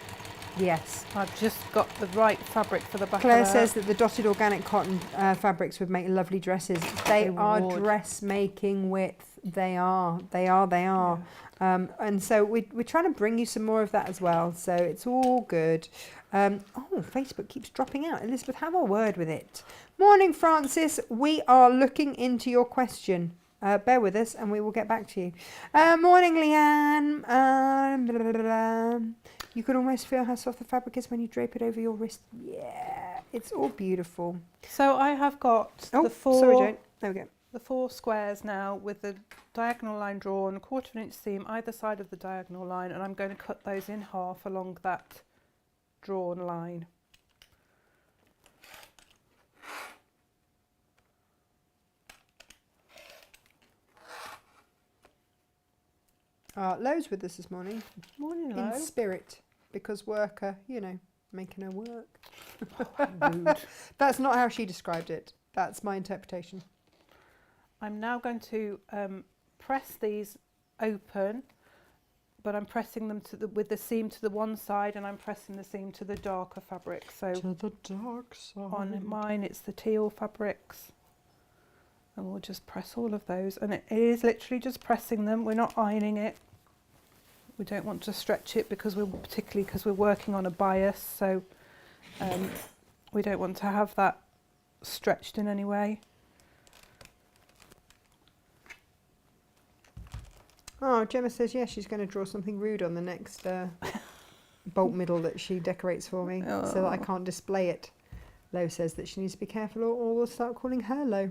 yes. I've just got the right fabric for the back Claire of that. says that the dotted organic cotton fabrics would make lovely dresses. They are would. dressmaking width. They are. Yeah. And so we're trying to bring you some more of that as well. So it's all good. Facebook keeps dropping out. Elizabeth, have a word with it. Morning, Francis. We are looking into your question. Bear with us and we will get back to you. Morning, Leanne. Blah, blah, blah. You can almost feel how soft the fabric is when you drape it over your wrist. Yeah, it's all beautiful. So I have got Oh, the four. sorry, Jane. There we go. The 4 squares now with the diagonal line drawn, 1/4 inch seam either side of the diagonal line, and I'm going to cut those in half along that drawn line. Lo's with us this morning. Morning, In Lo. spirit, because worker, making her work. Rude. That's not how she described it. That's my interpretation. I'm now going to press these open, but I'm pressing them with the seam to the one side, and I'm pressing the seam to the darker fabric. So To the dark side. on mine it's the teal fabrics, and we'll just press all of those, and it is literally just pressing them. We're not ironing it. We don't want to stretch it particularly because we're working on a bias, so we don't want to have that stretched in any way. Oh, Gemma says, yes, she's going to draw something rude on the next bolt middle that she decorates for me so that I can't display it. Lo says that she needs to be careful or we'll start calling her Lo.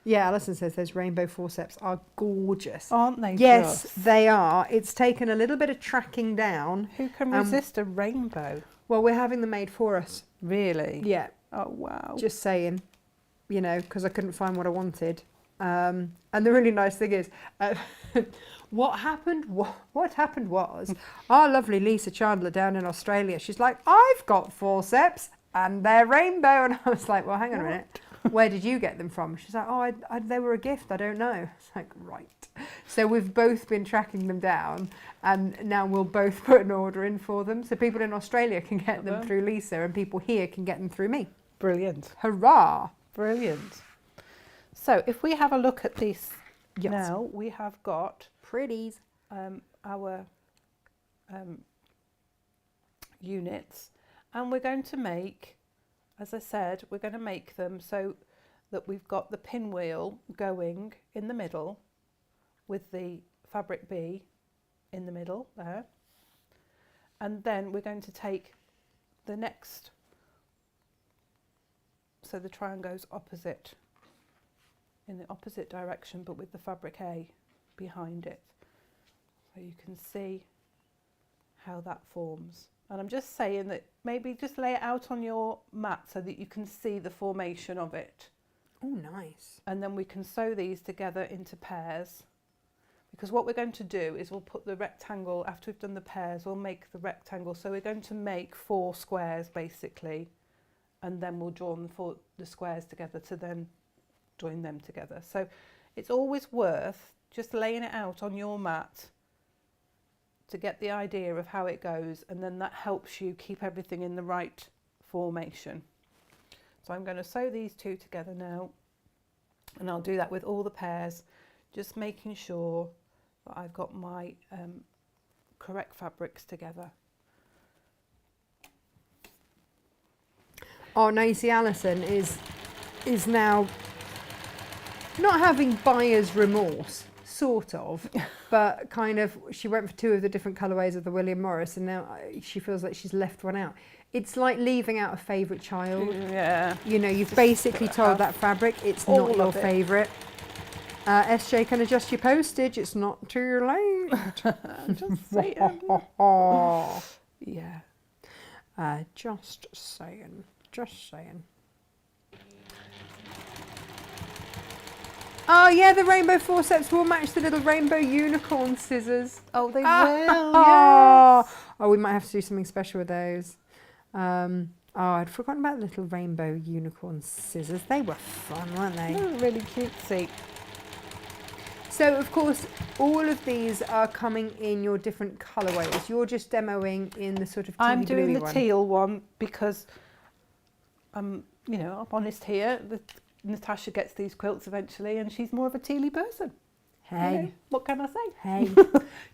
Yeah, Alison says those rainbow forceps are gorgeous. Aren't they? Yes, just? they are. It's taken a little bit of tracking down. Who can resist a rainbow? Well, we're having them made for us. Really? Yeah. Oh, wow. Just saying, because I couldn't find what I wanted. And the really nice thing is, what happened was our lovely Lisa Chandler down in Australia, she's like, I've got forceps and they're rainbow. And I was like, well, hang on a minute. Where did you get them from? She's like, oh, they were a gift. I don't know. It's like, right. So we've both been tracking them down, and now we'll both put an order in for them. So people in Australia can get them through Lisa, and people here can get them through me. Brilliant. Hurrah! Brilliant. So if we have a look at this Yes. now, we have got Pretties. our units, and we're going to make, as I said, we're going to make them so that we've got the pinwheel going in the middle with the fabric B in the middle there, and then we're going to take the next, so the triangle goes opposite, in the opposite direction, but with the fabric A behind it, so you can see how that forms. And I'm just saying that maybe just lay it out on your mat so that you can see the formation of it. Oh, nice. And then we can sew these together into pairs, because what we're going to do is we'll put the rectangle, after we've done the pairs, we'll make the rectangle. So we're going to make 4 squares basically, and then we'll draw the squares together to then join them together. So it's always worth just laying it out on your mat to get the idea of how it goes, and then that helps you keep everything in the right formation. So I'm going to sew these 2 together now, and I'll do that with all the pairs, just making sure that I've got my correct fabrics together. Oh, now you see Alison is now not having buyer's remorse, sort of, but kind of, she went for 2 of the different colourways of the William Morris, and now she feels like she's left one out. It's like leaving out a favourite child. Yeah. You know, you've basically told that fabric it's not your favourite. SJ can adjust your postage. It's not too late. Just saying. Yeah. Just saying. Just saying. Oh yeah, the rainbow forceps will match the little rainbow unicorn scissors. Oh, they will. Yes. Oh, we might have to do something special with those. I'd forgotten about the little rainbow unicorn scissors. They were fun, weren't they? They were really cutesy. So, of course, all of these are coming in your different colourways. You're just demoing in the sort of teal I'm doing the one. teal one because I'm honest here. Natasha gets these quilts eventually, and she's more of a tealy person. Hey. You know, what can I say? Hey. Do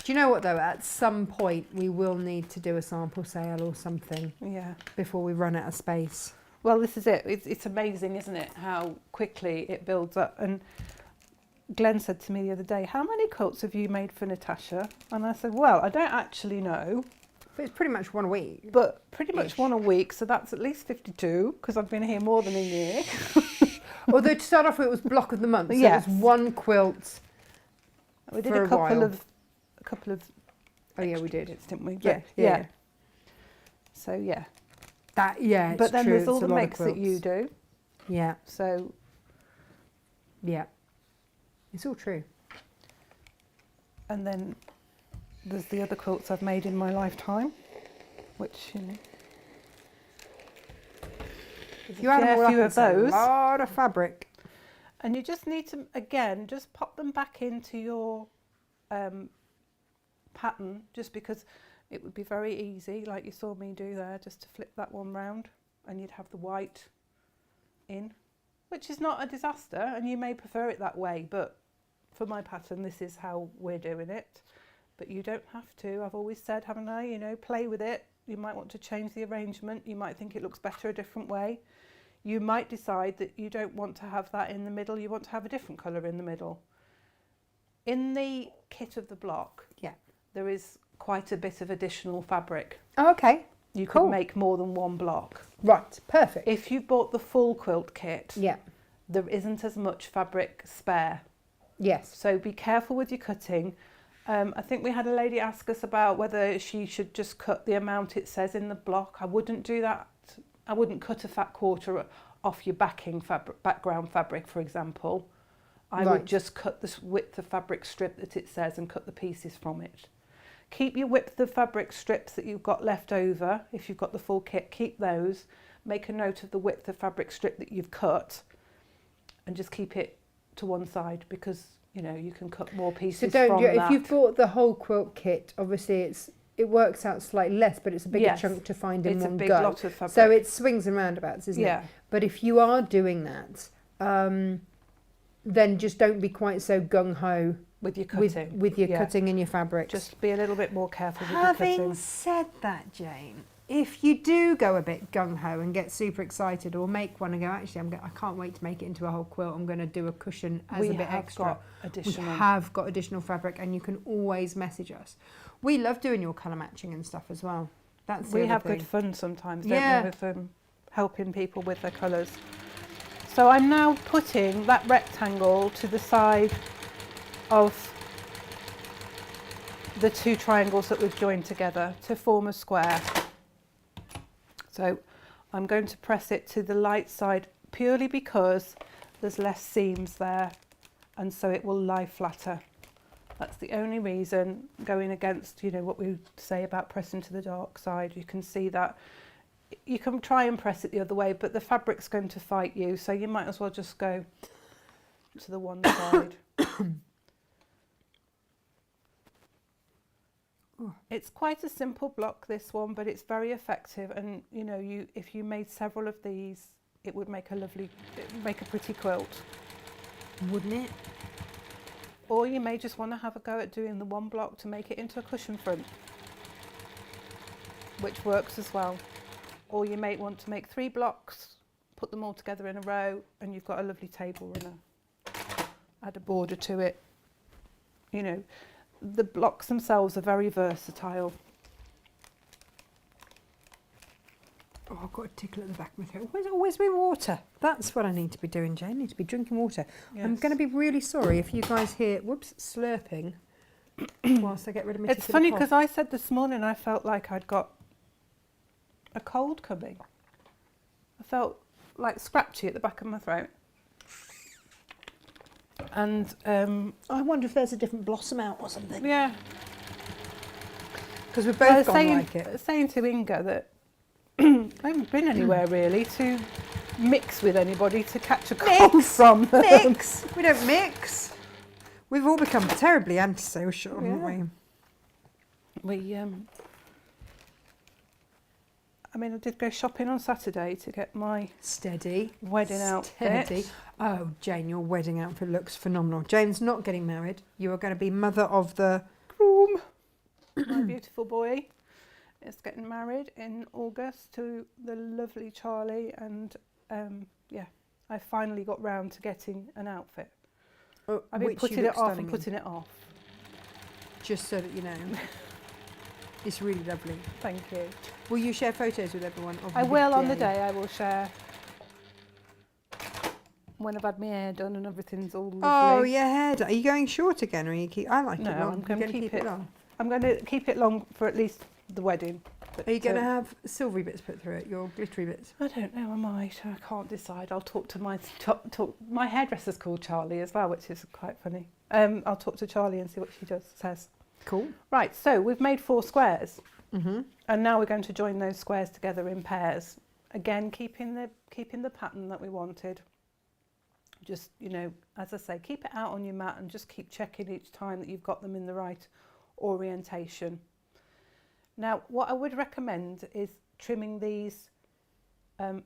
you know what, though? At some point, we will need to do a sample sale or something. Yeah. Before we run out of space. Well, this is it. It's amazing, isn't it, how quickly it builds up. And Glenn said to me the other day, how many quilts have you made for Natasha? And I said, well, I don't actually know. But it's pretty much one a week. But pretty much one a week, so that's at least 52, because I've been here more than a year. Although to start off with, it was block of the month. So yes. It was one quilt. We did a couple of. Oh yeah, we did, didn't we? But, yeah. So yeah. But then true. there's all it's the makes that you do. Yeah. So. Yeah. It's all true. And then there's the other quilts I've made in my lifetime, which you add a few of those. A lot of fabric. And you just need to, again, just pop them back into your pattern, just because it would be very easy, like you saw me do there, just to flip that one round and you'd have the white in, which is not a disaster, and you may prefer it that way, but for my pattern, this is how we're doing it. But you don't have to. I've always said, haven't I, play with it. You might want to change the arrangement. You might think it looks better a different way. You might decide that you don't want to have that in the middle, you want to have a different colour in the middle. In the kit of the block, there is quite a bit of additional fabric. Oh, okay. You could make more than one block. Right, perfect. If you bought the full quilt kit, yeah, there isn't as much fabric spare. Yes. So be careful with your cutting. I think we had a lady ask us about whether she should just cut the amount it says in the block. I wouldn't do that. I wouldn't cut a fat quarter off your background fabric, for example. I would just cut the width of fabric strip that it says and cut the pieces from it. Keep your width of fabric strips that you've got left over. If you've got the full kit, keep those. Make a note of the width of fabric strip that you've cut and just keep it to one side, because you can cut more pieces from that. If you've bought the whole quilt kit, obviously it works out slightly less, but it's a bigger chunk to find in one go. It's a big lot of fabric. So it swings and roundabouts, isn't it? But if you are doing that, then just don't be quite so gung-ho with your cutting. With your cutting and your fabrics. Just be a little bit more careful with your cutting. Having said that, Jane, if you do go a bit gung-ho and get super excited, or make one and go, actually, I can't wait to make it into a whole quilt, I'm going to do a cushion as a bit extra. We have got additional fabric, and you can always message us. We love doing your colour matching and stuff as well. We have good fun sometimes, don't we, with helping people with their colours. So I'm now putting that rectangle to the side of the two triangles that we've joined together to form a square. So I'm going to press it to the light side purely because there's less seams there, and so it will lie flatter. That's the only reason, going against what we say about pressing to the dark side. You can see that you can try and press it the other way, but the fabric's going to fight you, so you might as well just go to the one side. It's quite a simple block, this one, but it's very effective, and if you made several of these, it would make a pretty quilt, wouldn't it? Or you may just want to have a go at doing the one block to make it into a cushion front, which works as well. Or you may want to make 3 blocks, put them all together in a row, and you've got a lovely table runner. Add a border to it. you know, the blocks themselves are very versatile. Oh, I've got a tickle at the back of my throat. Where's my water? That's what I need to be doing, Jane. I need to be drinking water. Yes. I'm going to be really sorry if you guys hear, whoops, slurping whilst I get rid of my It's funny because I said this morning I felt like I'd got a cold coming. I felt like scratchy at the back of my throat. And I wonder if there's a different blossom out or something. yeah, Because we're both like it. saying to Inga that I haven't been anywhere really to mix with anybody to catch a cold from them. Mix! We don't mix. We've all become terribly antisocial, haven't we? I mean, I did go shopping on Saturday to get my wedding outfit. Oh, Jane, your wedding outfit looks phenomenal. Jane's not getting married. You are going to be mother of the groom. My beautiful boy is getting married in August to the lovely Charlie, and I finally got round to getting an outfit. I've been putting it off and putting it off. Just so that you know. It's really lovely. Thank you. Will you share photos with everyone? I will on the day. I will share when I've had my hair done and everything's all lovely. Oh, your hair done. Are you going short again, or are you keep? I like it long. I'm going to keep it long. I'm going to keep it long for at least the wedding. But are you going to have silvery bits put through it? Your glittery bits? I don't know. I might. I can't decide. I'll talk to my hairdresser's called Charlie as well, which is quite funny. I'll talk to Charlie and see what she says. Cool. Right, so we've made 4 squares, and now we're going to join those squares together in pairs. Again, keeping the pattern that we wanted. Just, you know, as I say, keep it out on your mat and just keep checking each time that you've got them in the right orientation. Now, what I would recommend is trimming these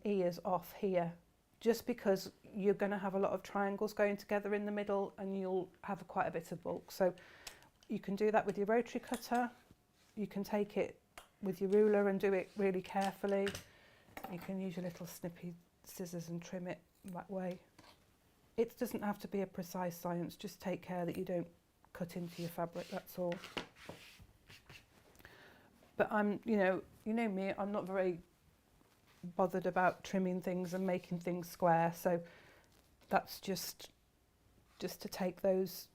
ears off here, just because you're going to have a lot of triangles going together in the middle and you'll have quite a bit of bulk. So you can do that with your rotary cutter. You can take it with your ruler and do it really carefully. You can use your little snippy scissors and trim it that way. It doesn't have to be a precise science. Just take care that you don't cut into your fabric, that's all. But you know me, I'm not very bothered about trimming things and making things square. So that's just to take those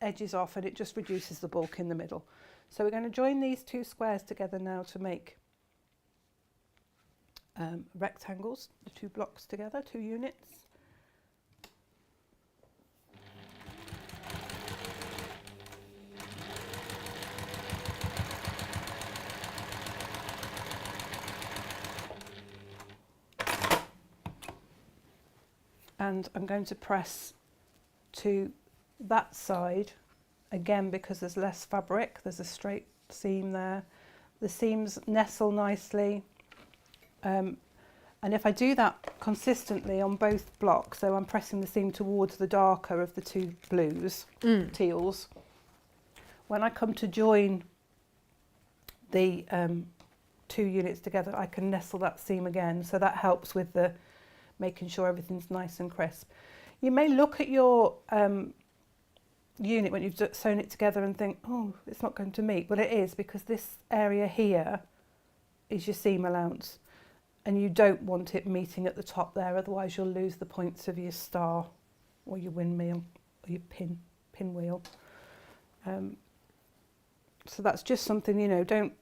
edges off, and it just reduces the bulk in the middle. So we're going to join these 2 squares together now to make rectangles, the 2 blocks together, 2 units. And I'm going to press to that side again because there's less fabric, there's a straight seam there. The seams nestle nicely, and if I do that consistently on both blocks, so I'm pressing the seam towards the darker of the 2 blues, teals, when I come to join the 2 units together, I can nestle that seam again, so that helps with the making sure everything's nice and crisp. You may look at your unit when you've sewn it together and think, oh, it's not going to meet. Well, it is, because this area here is your seam allowance, and you don't want it meeting at the top there, otherwise you'll lose the points of your star or your windmill or your pinwheel. So that's just something, you know, don't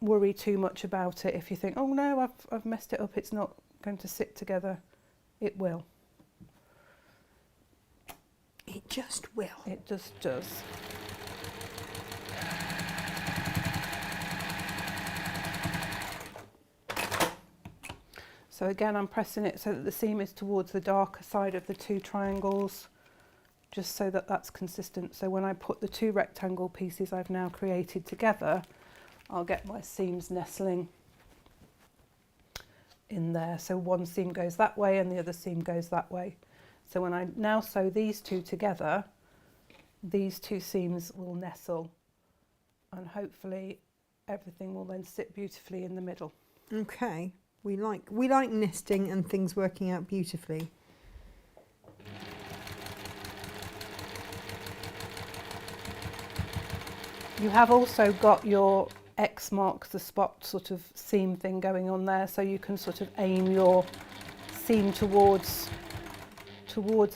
worry too much about it. If you think, oh no, I've messed it up, it's not going to sit together, it will. It just will. It just does. So again, I'm pressing it so that the seam is towards the darker side of the 2 triangles, just so that that's consistent. So when I put the 2 rectangle pieces I've now created together, I'll get my seams nestling in there. So one seam goes that way and the other seam goes that way. So when I now sew these 2 together, these 2 seams will nestle, and hopefully everything will then sit beautifully in the middle. Okay, we like nesting and things working out beautifully. You have also got your X marks the spot sort of seam thing going on there, so you can sort of aim your seam towards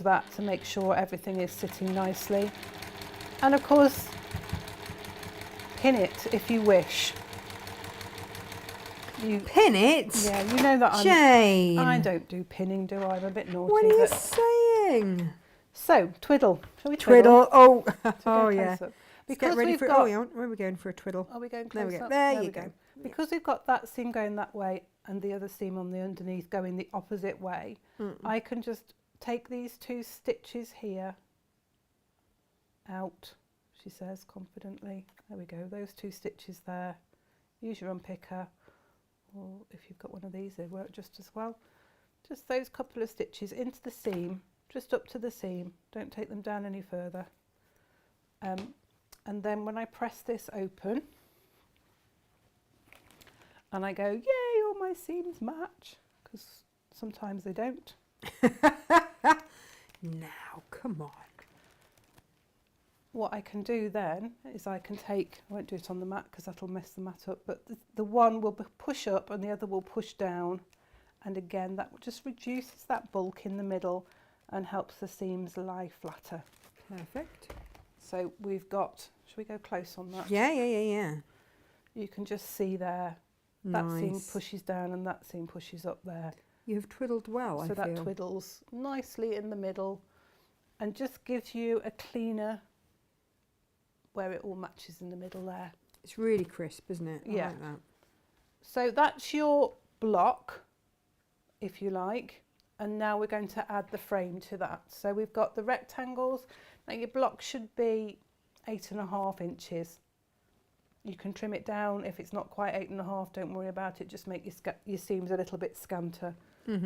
that to make sure everything is sitting nicely. And of course, pin it if you wish. You Pin it? Yeah, you know that Jane. I don't do pinning, do I? I'm a bit naughty. What are you saying? So, twiddle. Shall we Twiddle. Oh, oh yeah. Because get ready we've for got, where are we going for a twiddle? Are we going There close we go. up? There you go. Because we've got that seam going that way and the other seam on the underneath going the opposite way, I can just take these 2 stitches here out, she says confidently. There we go, those 2 stitches there. Use your unpicker, or if you've got one of these, they work just as well. Just those couple of stitches into the seam, just up to the seam. Don't take them down any further. And then when I press this open, and I go, yay, all my seams match, because sometimes they don't. Now, come on. What I can do then is I can take, I won't do it on the mat because that'll mess the mat up, but the one will push up and the other will push down. And again, that just reduces that bulk in the middle and helps the seams lie flatter. Perfect. So we've got, shall we go close on that? Yeah. You can just see there, that seam pushes down and that seam pushes up there. You have twiddled well, I feel. So that twiddles nicely in the middle and just gives you a cleaner where it all matches in the middle there. It's really crisp, isn't it? I like that. So that's your block, if you like, and now we're going to add the frame to that. So we've got the rectangles. Now your block should be 8.5 inches. You can trim it down if it's not quite 8.5, don't worry about it, just make your seams a little bit scanter,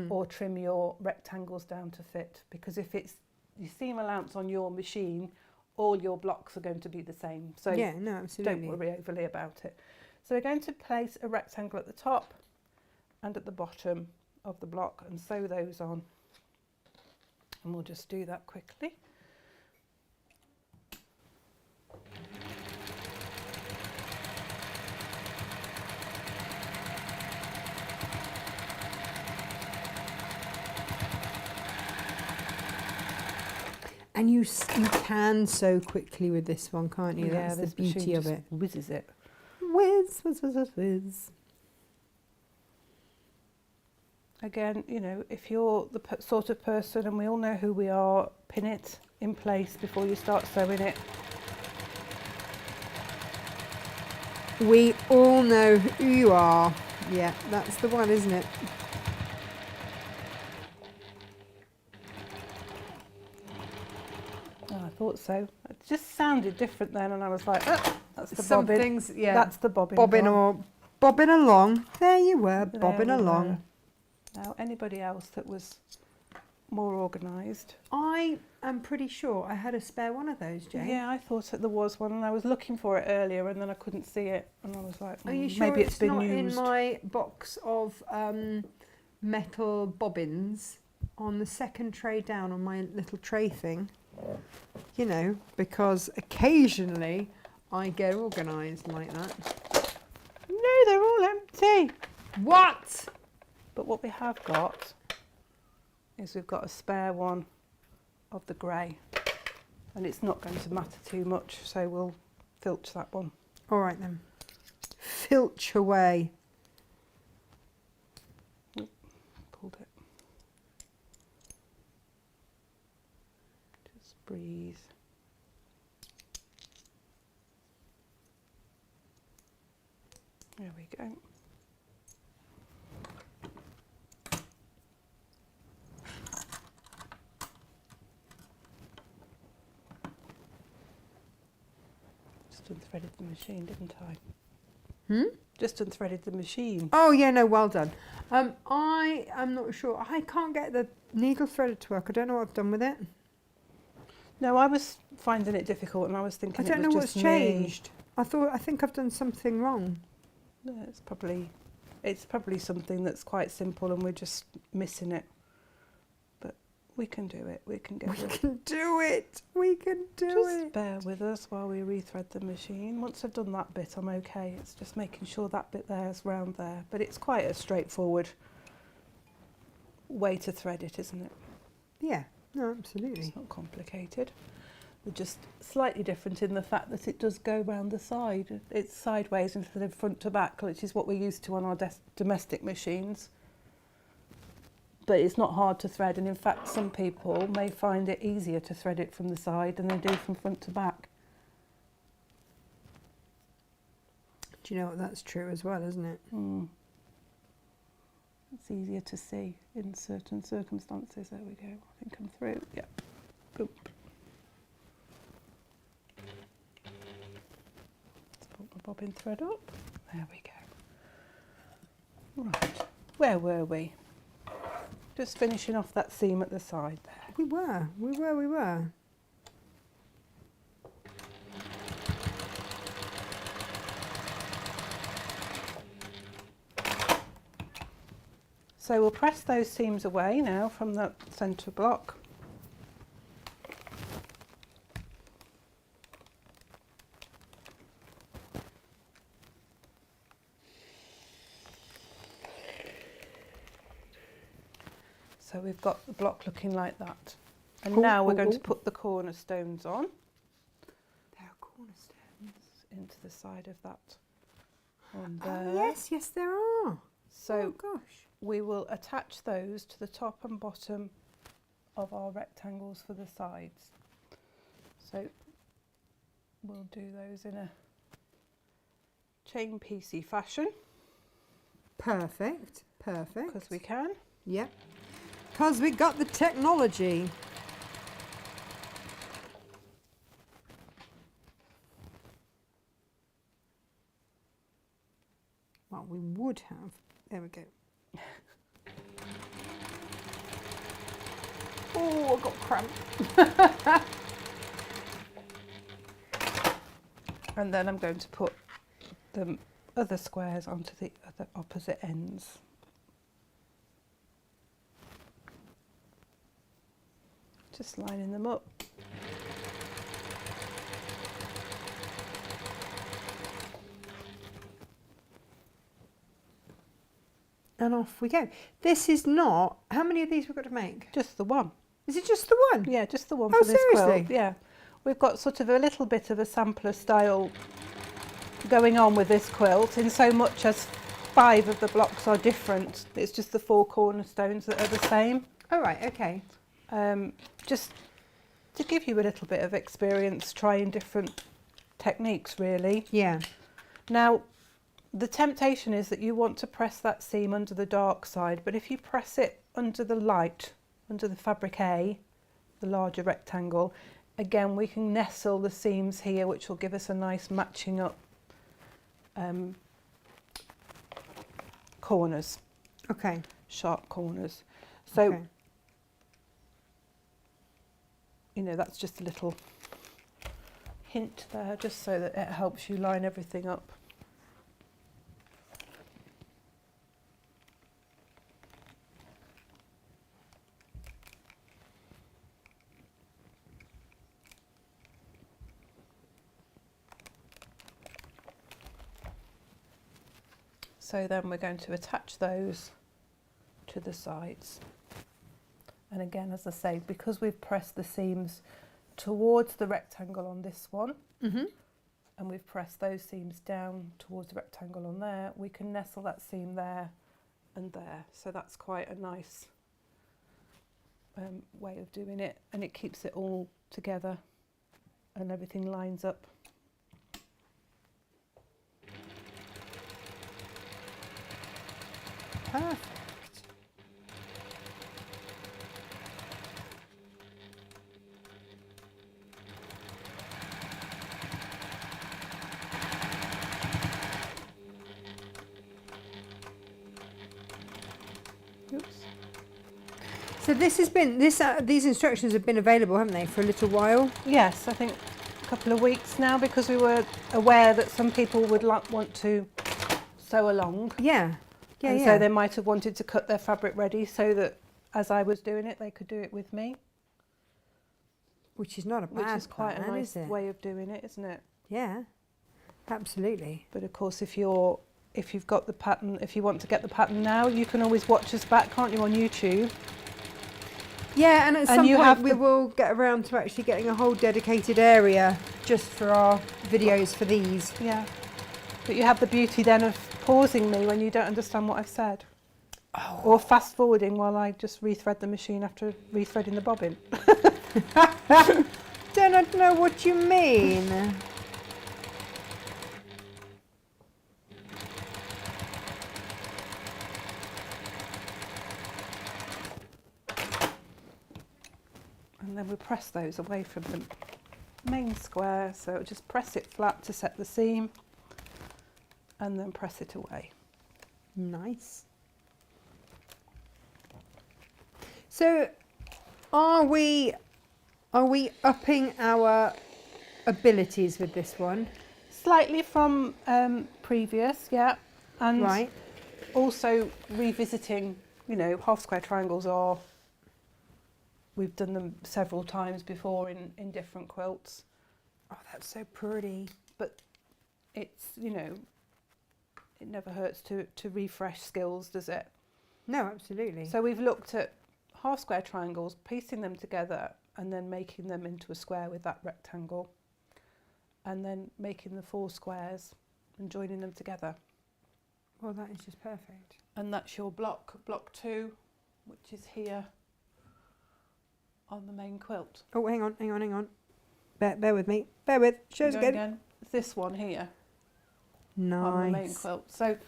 or trim your rectangles down to fit, because if it's your seam allowance on your machine, all your blocks are going to be the same. So yeah, no, absolutely. don't worry overly about it. So we're going to place a rectangle at the top and at the bottom of the block and sew those on. And we'll just do that quickly. And you can sew quickly with this one, can't you? Yeah, that's the beauty of it. Whizzes it. Whiz, whiz, whiz, whiz, whiz. Again, you know, if you're the sort of person, and we all know who we are, pin it in place before you start sewing it. We all know who you are. Yeah, that's the one, isn't it? Oh, I thought so. It just sounded different then, and I was like, oh, that's the Some bobbin. things, yeah. That's the bobbin. Bobbing along. There you were, There bobbing we along. were. Now, anybody else that was more organised? I am pretty sure I had a spare one of those, Jane. Yeah, I thought that there was one, and I was looking for it earlier, and then I couldn't see it, and I was like, Are you sure maybe it's been not used. in my box of metal bobbins on the second tray down on my little tray thing? You know, because occasionally I get organised like that. No, they're all empty. What? But what we have got is we've got a spare one of the grey, and it's not going to matter too much, so we'll filch that one. All right then. Filch away. Pulled it. Just breathe. There we go. Just unthreaded the machine, didn't I? Just unthreaded the machine. Oh yeah, no, well done. I am not sure. I can't get the needle threaded to work. I don't know what I've done with it. No, I was finding it difficult, and I was thinking I don't it know was what's just changed. I think I've done something wrong. No, it's probably something that's quite simple, and we're just missing it. But We can do it. We can get We it. can do it. We can do Just it. bear with us while we rethread the machine. Once I've done that bit, I'm okay. It's just making sure that bit there is round there. But it's quite a straightforward way to thread it, isn't it? Yeah, no, absolutely. It's not complicated. We're just slightly different in the fact that it does go round the side. It's sideways instead of front to back, which is what we're used to on our domestic machines. But it's not hard to thread, and in fact some people may find it easier to thread it from the side than they do from front to back. Do you know what, that's true as well, isn't it? It's easier to see in certain circumstances. There we go. I think I'm through. Yeah. Boop. Let's put my bobbin thread up. There we go. Right. Where were we? Just finishing off that seam at the side there. We were. So we'll press those seams away now from the centre block. So we've got the block looking like that. And now we're going to put the cornerstones on. There are cornerstones. Into the side of that one Oh, there. yes, there are. So Oh, gosh. we will attach those to the top and bottom of our rectangles for the sides. So we'll do those in a chain piecey fashion. Perfect. Because we can. Yep. Because we got the technology. Well, we would have. There we go. Oh, I got cramp. And then I'm going to put the other squares onto the other opposite ends. Just lining them up. And off we go. This is not... How many of these we've got to make? Just the one. Is it just the one? Yeah, just the one Oh, for this quilt. seriously? Yeah. We've got sort of a little bit of a sampler style going on with this quilt, in so much as 5 of the blocks are different. It's just the 4 cornerstones that are the same. Oh, right, okay. Just to give you a little bit of experience trying different techniques, really. Yeah. Now, the temptation is that you want to press that seam under the dark side, but if you press it under the light, under the fabric A, the larger rectangle, again we can nestle the seams here, which will give us a nice matching up corners. Okay. Sharp corners. So, okay. you know, that's just a little hint there, just so that it helps you line everything up. So then we're going to attach those to the sides. And again, as I say, because we've pressed the seams towards the rectangle on this one, and we've pressed those seams down towards the rectangle on there, we can nestle that seam there and there. So that's quite a nice way of doing it, and it keeps it all together and everything lines up. Perfect. Oops. So this has been these instructions have been available, haven't they, for a little while? Yes, I think a couple of weeks now, because we were aware that some people would want to sew along. Yeah. Yeah, And yeah. so they might have wanted to cut their fabric ready so that as I was doing it, they could do it with me. Which is not a bad Which is quite plan, a nice is it? way of doing it, isn't it? Yeah, absolutely. But of course, if you've got the pattern, if you want to get the pattern now, you can always watch us back, can't you, on YouTube? Yeah, and at some you point have we will get around to actually getting a whole dedicated area just for our videos for these. Yeah. But you have the beauty then of pausing me when you don't understand what I've said. Oh. Or fast forwarding while I just rethread the machine after rethreading the bobbin. Don't know what you mean. And then we press those away from the main square, so just press it flat to set the seam and then press it away. Nice. So are we upping our abilities with this one? Slightly from previous, yeah, and Right. also revisiting, you know, half square triangles are, we've done them several times before in different quilts, Oh, that's so pretty. but it's, you know, it never hurts to refresh skills, does it? No, absolutely. So we've looked at half square triangles, piecing them together and then making them into a square with that rectangle, and then making the 4 squares and joining them together. Well, that is just perfect. And that's your block 2, which is here on the main quilt. Oh, hang on. Bear with me. Show us Go again. This one here Nice. on the main quilt. So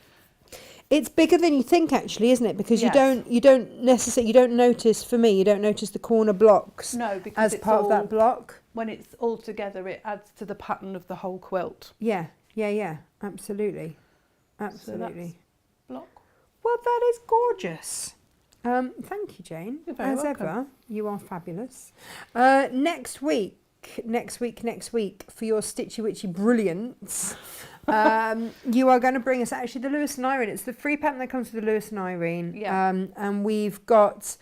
It's bigger than you think, actually, isn't it? Because Yes. you don't notice. For me, you don't notice the corner blocks no, because as it's part of that block. when it's all together, it adds to the pattern of the whole quilt. Yeah, absolutely. Block. Well, that is gorgeous. Thank you, Jane. You're very As welcome. ever, you are fabulous. Next week for your Stitchy Witchy brilliance, you are going to bring us actually the Lewis and Irene. It's the free pattern that comes with the Lewis and Irene. Yeah. And we've got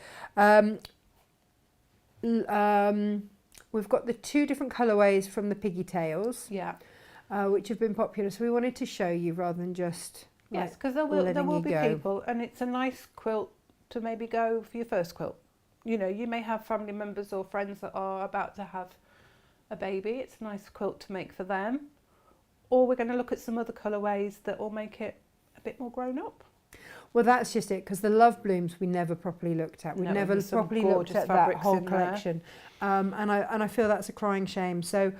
the 2 different colourways from the Piggy Tails, Yeah. which have been popular. So we wanted to show you rather than just Yes, like, because there will letting you be go. people, and it's a nice quilt to maybe go for your first quilt. You know, you may have family members or friends that are about to have a baby. It's a nice quilt to make for them. Or we're going to look at some other colourways that will make it a bit more grown up. Well, that's just it, because the Love Blooms we never properly looked at. We No, never there's some properly looked gorgeous at that fabrics whole in there. collection, and I feel that's a crying shame. So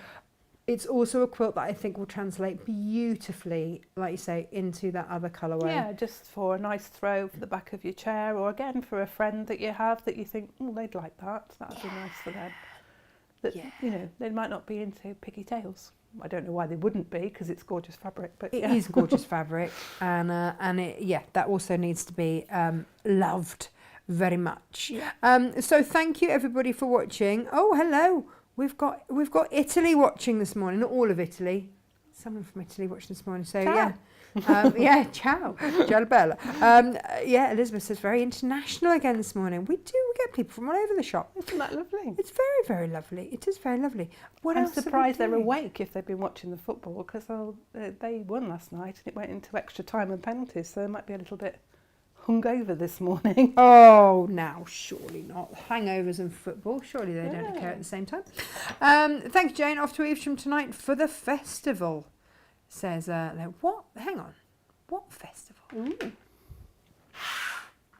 it's also a quilt that I think will translate beautifully, like you say, into that other colourway. Yeah, just for a nice throw for the back of your chair, or again for a friend that you have that you think, oh, they'd like that. That would be nice for them. That, Yeah. you know, they might not be into Piggy Tails. I don't know why they wouldn't be, because it's gorgeous fabric. But It yeah. is gorgeous fabric, and that also needs to be loved very much. Yeah. So thank you everybody for watching. Oh, hello. We've got Italy watching this morning. Not all of Italy. Someone from Italy watching this morning. So Ciao. yeah, ciao, ciao bella. Yeah, Elizabeth says very international again this morning. We get people from all over the shop. Isn't that lovely? It's very, very lovely. It is very lovely. What I'm else have we surprised they're doing? awake if they've been watching the football, because they won last night and it went into extra time and penalties, so they might be a little bit hungover this morning. Oh, now surely not. Hangovers and football. Surely they don't occur at the same time. Thank you, Jane. Off to Evesham tonight for the festival. Says what? Hang on. What festival? Ooh.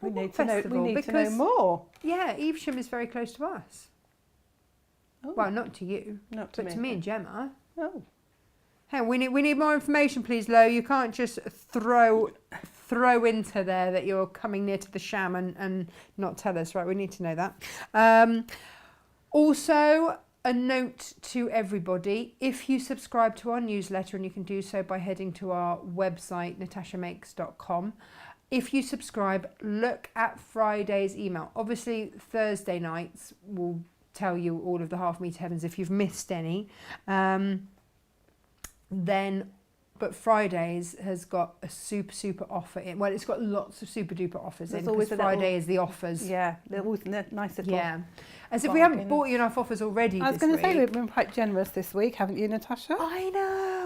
We What need to know. We festival? need to Because- know more. Yeah, Evesham is very close to us. Oh, Well, not to you, not but to me and Gemma. Oh, Hey, we need more information, please, Lo. You can't just throw into there that you're coming near to the sham and not tell us, right? We need to know that. Also, a note to everybody: if you subscribe to our newsletter, and you can do so by heading to our website natashamakes.com. If you subscribe, look at Friday's email. Obviously, Thursday nights will tell you all of the half meter heavens if you've missed any. Then But Fridays has got a super offer in. Well, it's got lots of super duper offers in. Because Friday is the offers. Yeah, they're always nice little. Yeah. As if we haven't bought you enough offers already. I was going to say we've been quite generous this week, haven't you, Natasha? I know.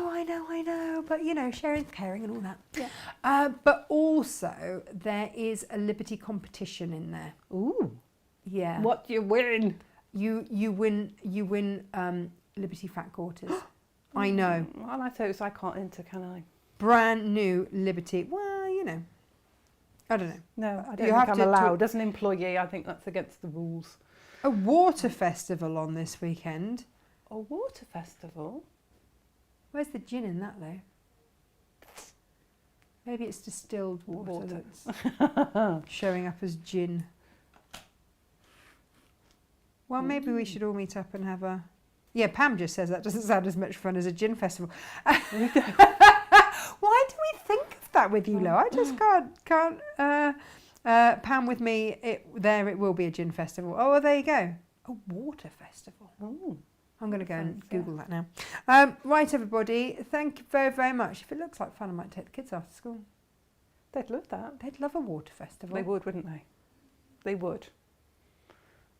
But you know, sharing's caring and all that. Yeah. But also there is a Liberty competition in there. Ooh. Yeah. What do you win? You win Liberty fat quarters. I know. Well, I thought so I can't enter, can I? Brand new Liberty. Well, you know. I don't know. No, I don't think I'm allowed. As an employee, I think that's against the rules. A water festival on this weekend. A water festival? Where's the gin in that, though? Maybe it's distilled water. That's showing up as gin. Well, maybe we should all meet up and have a... Yeah, Pam just says that doesn't sound as much fun as a gin festival. Why do we think of that with you, Lo? I just can't. Pam, with me, it will be a gin festival. Oh, well, there you go. A water festival. Ooh. I'm going to go and Google that now. Right, everybody. Thank you very, very much. If it looks like fun, I might take the kids after school. They'd love that. They'd love a water festival. They would, wouldn't they? They would.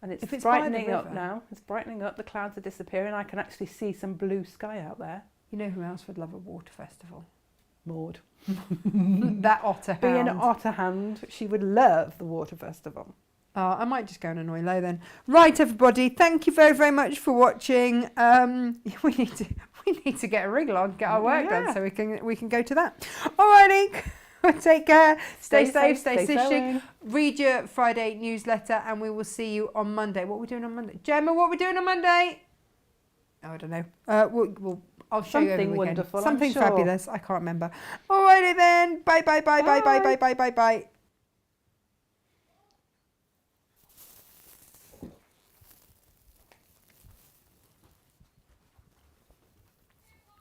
And it's If brightening up now. It's brightening up. The clouds are disappearing. I can actually see some blue sky out there. You know who else would love a water festival? Maud. That otter hound. Being an otter hound, she would love the water festival. I might just go and annoy Lo then. Right, everybody. Thank you very, very much for watching. We need to get a wriggle on, get our work done, so we can go to that. Alrighty. Take care. Stay safe. Stay fishing. Read your Friday newsletter, and we will see you on Monday. What are we doing on Monday, Gemma? What are we doing on Monday? Oh, I don't know. I'll show you over the weekend. Wonderful. Something fabulous. I can't remember. Alrighty then. Bye.